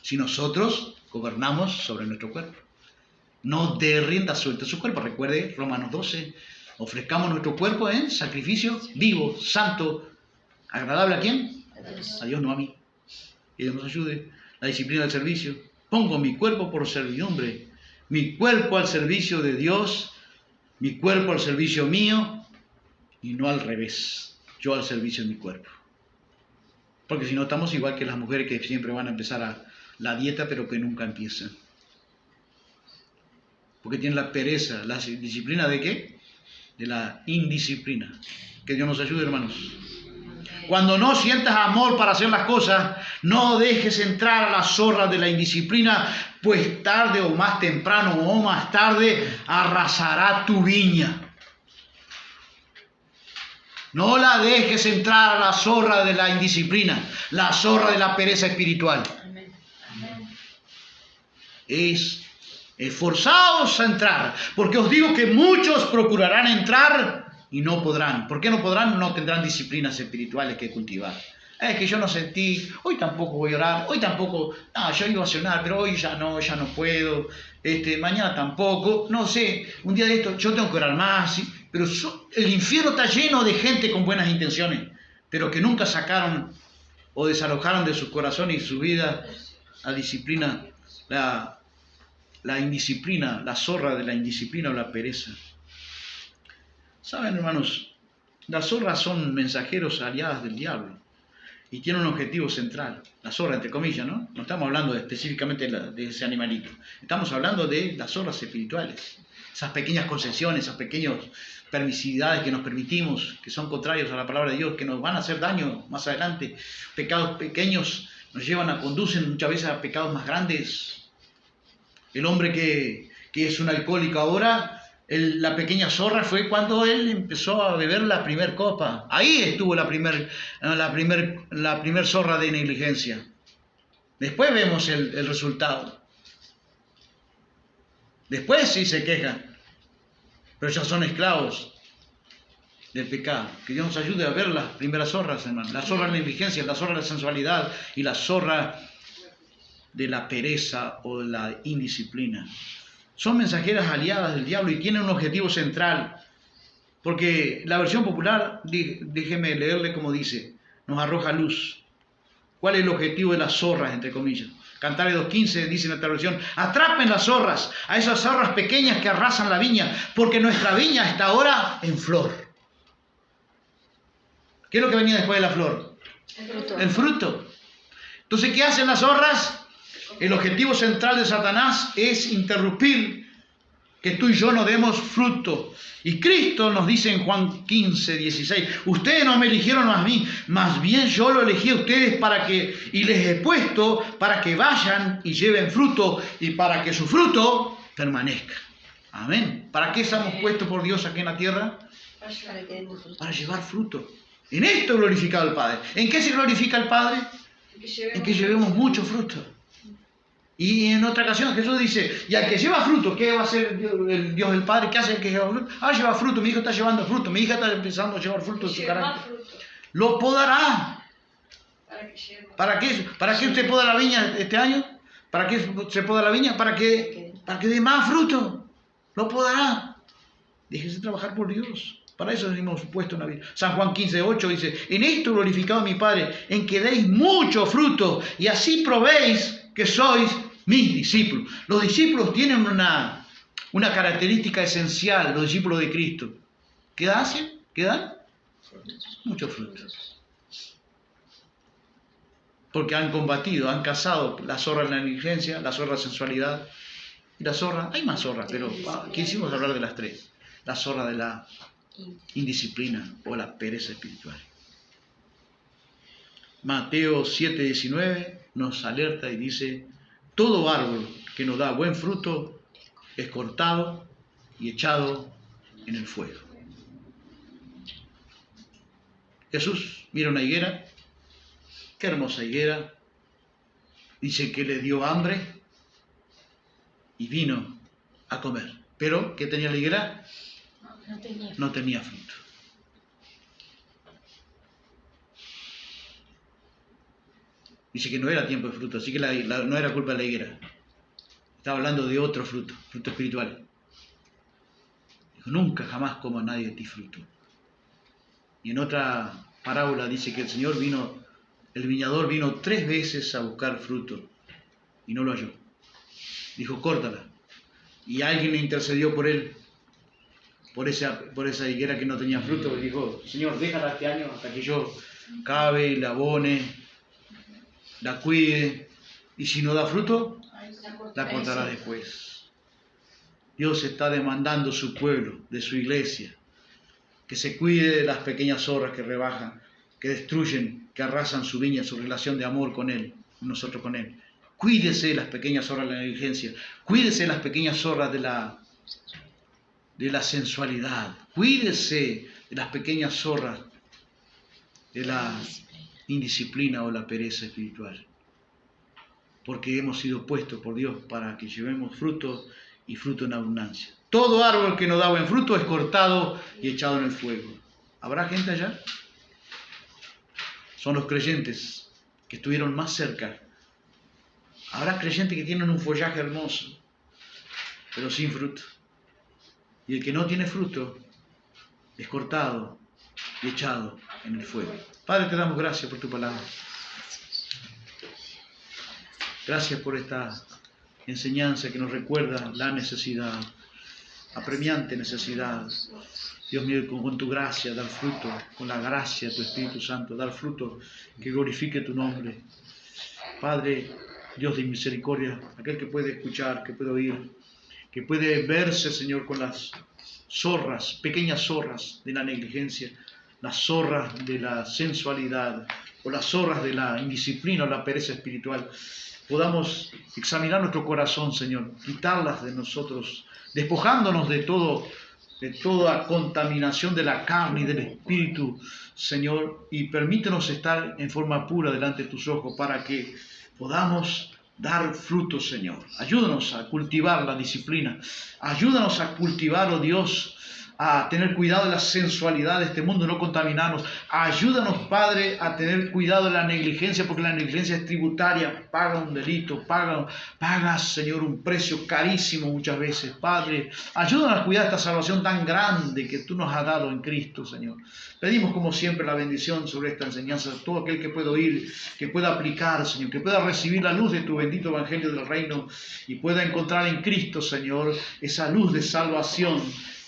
Si nosotros gobernamos sobre nuestro cuerpo, no dé rienda suelta a su cuerpo. Recuerde Romanos 12, ofrezcamos nuestro cuerpo en sacrificio vivo, santo, agradable ¿a quién? A Dios, no a mí. Que Dios nos ayude. La disciplina del servicio. Pongo mi cuerpo por servidumbre, mi cuerpo al servicio de Dios, mi cuerpo al servicio mío y no al revés, yo al servicio de mi cuerpo. Porque si no estamos igual que las mujeres que siempre van a empezar la dieta pero que nunca empiezan. porque tienen la pereza, la disciplina ¿de qué? De la indisciplina. Que Dios nos ayude, hermanos. Cuando no sientas amor para hacer las cosas, no dejes entrar a la zorra de la indisciplina, pues tarde o más temprano o más tarde arrasará tu viña. No la dejes entrar a la zorra de la indisciplina, la zorra de la pereza espiritual. Esforzaos a entrar, porque os digo que muchos procurarán entrar y no podrán. ¿Por qué no podrán? No tendrán disciplinas espirituales que cultivar. Es que yo no sentí, hoy tampoco voy a orar, hoy tampoco, yo iba a cenar, pero hoy ya no puedo, mañana tampoco, no sé, un día de esto yo tengo que orar más, ¿sí? Pero el infierno está lleno de gente con buenas intenciones, pero que nunca sacaron o desalojaron de sus corazones y su vida la disciplina, la indisciplina, la zorra de la indisciplina o la pereza. Saben, hermanos, las zorras son mensajeros aliadas del diablo y tienen un objetivo central. La zorra, entre comillas, ¿no? No estamos hablando específicamente de ese animalito. Estamos hablando de las zorras espirituales. Esas pequeñas concesiones, esas pequeñas permisividades que nos permitimos, que son contrarios a la palabra de Dios, que nos van a hacer daño más adelante. Pecados pequeños nos conducen muchas veces a pecados más grandes. El hombre que es un alcohólico ahora, la pequeña zorra fue cuando él empezó a beber la primer copa. Ahí estuvo la primer zorra de negligencia. Después vemos el resultado. Después sí se quejan, pero ya son esclavos del pecado. Que Dios nos ayude a ver las primeras zorras, hermano. La zorra de la negligencia, la zorra de la sensualidad y la zorra de la pereza o de la indisciplina. Son mensajeras aliadas del diablo y tienen un objetivo central. Porque la versión popular, déjeme leerle como dice, nos arroja luz. ¿Cuál es el objetivo de las zorras, entre comillas? Cantares 2.15 dice en esta versión: atrapen las zorras, a esas zorras pequeñas que arrasan la viña, porque nuestra viña está ahora en flor. ¿Qué es lo que venía después de la flor? El fruto. Entonces, ¿qué hacen las zorras? El objetivo central de Satanás es interrumpir que tú y yo no demos fruto. Y Cristo nos dice en Juan 15:16, ustedes no me eligieron a mí, más bien yo lo elegí a ustedes y les he puesto para que vayan y lleven fruto y para que su fruto permanezca. Amén. ¿Para qué estamos puestos por Dios aquí en la tierra? Para llevar fruto. En esto glorificado el Padre. ¿En qué se glorifica el Padre? En que llevemos mucho fruto. Y en otra ocasión Jesús dice, y al que lleva fruto, ¿qué va a hacer el Dios el Padre? ¿Qué hace el que lleva fruto? Lleva fruto, mi hijo está llevando fruto, mi hija está empezando a llevar fruto de su carácter. Lo podará. ¿Para qué usted poda la viña este año? ¿Para qué se poda la viña? Para que dé más fruto. Lo podará. Déjese trabajar por Dios. Para eso hemos puesto en la vida. San Juan 15:8 dice, en esto glorificado mi Padre, en que deis mucho fruto, y así probéis que sois mis discípulos. Los discípulos tienen una característica esencial, los discípulos de Cristo. ¿Qué hacen? ¿Qué dan? Mucho fruto. Porque han combatido, han cazado la zorra de la negligencia, la zorra de la sensualidad, y la zorra, hay más zorras, pero quisimos hablar de las tres. La zorra de la indisciplina o la pereza espiritual. Mateo 7:19 nos alerta y dice, todo árbol que no da buen fruto es cortado y echado en el fuego. Jesús mira una higuera, qué hermosa higuera, dice que le dio hambre y vino a comer. Pero, ¿qué tenía la higuera? No tenía fruto. Dice que no era tiempo de fruto, así que no era culpa de la higuera. Estaba hablando de otro fruto espiritual. Dijo, nunca jamás coma nadie de ti fruto. Y en otra parábola dice que el viñador vino 3 veces a buscar fruto y no lo halló. Dijo, córtala. Y alguien le intercedió por él, por esa higuera que no tenía fruto, y dijo, Señor, déjala este año hasta que yo cabe, la abone, la cuide, y si no da fruto, la cortará después. Dios está demandando su pueblo, de su iglesia, que se cuide de las pequeñas zorras que rebajan, que destruyen, que arrasan su viña, su relación de amor con Él, nosotros con Él. Cuídese de las pequeñas zorras de la negligencia, cuídese de las pequeñas zorras de la sensualidad, cuídese de las pequeñas zorras de la indisciplina o la pereza espiritual, porque hemos sido puestos por Dios para que llevemos fruto y fruto en abundancia. Todo árbol que no da buen fruto es cortado y echado en el fuego. ¿Habrá gente allá? Son los creyentes que estuvieron más cerca. Habrá creyentes que tienen un follaje hermoso, pero sin fruto. Y el que no tiene fruto es cortado y echado en el fuego. Padre, te damos gracias por tu palabra. Gracias por esta enseñanza que nos recuerda la necesidad, apremiante necesidad. Dios mío, con tu gracia, dar fruto, con la gracia de tu Espíritu Santo, dar fruto que glorifique tu nombre. Padre, Dios de misericordia, aquel que puede escuchar, que puede oír, que puede verse, Señor, con las zorras, pequeñas zorras de la negligencia, las zorras de la sensualidad, o las zorras de la indisciplina o la pereza espiritual. Podamos examinar nuestro corazón, Señor, quitarlas de nosotros, despojándonos de toda contaminación de la carne y del espíritu, Señor, y permítenos estar en forma pura delante de tus ojos para que podamos dar fruto, Señor. Ayúdanos a cultivar la disciplina, ayúdanos a cultivar, oh Dios, a tener cuidado de la sensualidad de este mundo, no contaminarnos. Ayúdanos, Padre, a tener cuidado de la negligencia, porque la negligencia es tributaria, paga un delito, paga, Señor, un precio carísimo muchas veces. Padre, ayúdanos a cuidar esta salvación tan grande que tú nos has dado en Cristo, Señor. Pedimos, como siempre, la bendición sobre esta enseñanza, todo aquel que pueda oír, que pueda aplicar, Señor, que pueda recibir la luz de tu bendito Evangelio del Reino y pueda encontrar en Cristo, Señor, esa luz de salvación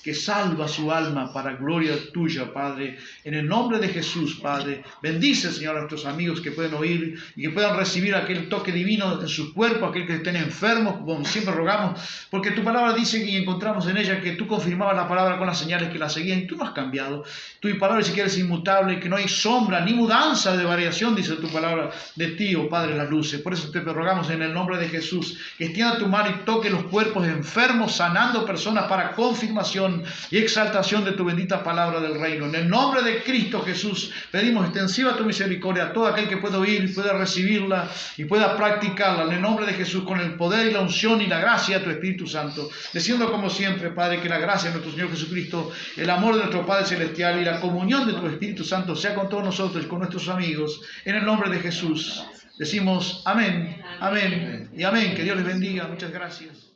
que salva su alma para gloria tuya, Padre. En el nombre de Jesús, Padre, bendice, Señor, a nuestros amigos que pueden oír y que puedan recibir aquel toque divino en su cuerpo, aquel que estén enfermos, como siempre rogamos, porque tu palabra dice y encontramos en ella que tú confirmabas la palabra con las señales que la seguían y tú no has cambiado. Tu palabra dice que eres inmutable, que no hay sombra ni mudanza de variación, dice tu palabra de ti, oh Padre, las luces. Por eso te rogamos en el nombre de Jesús, que extienda tu mano y toque los cuerpos enfermos, sanando personas para confirmación y exaltación de tu bendita palabra del reino. En el nombre de Cristo Jesús pedimos extensiva tu misericordia a todo aquel que pueda oír, pueda recibirla y pueda practicarla. En el nombre de Jesús, con el poder y la unción y la gracia de tu Espíritu Santo. Diciendo como siempre, Padre, que la gracia de nuestro Señor Jesucristo, el amor de nuestro Padre Celestial y la comunión de tu Espíritu Santo sea con todos nosotros y con nuestros amigos. En el nombre de Jesús decimos amén, amén y amén. Que Dios les bendiga. Muchas gracias.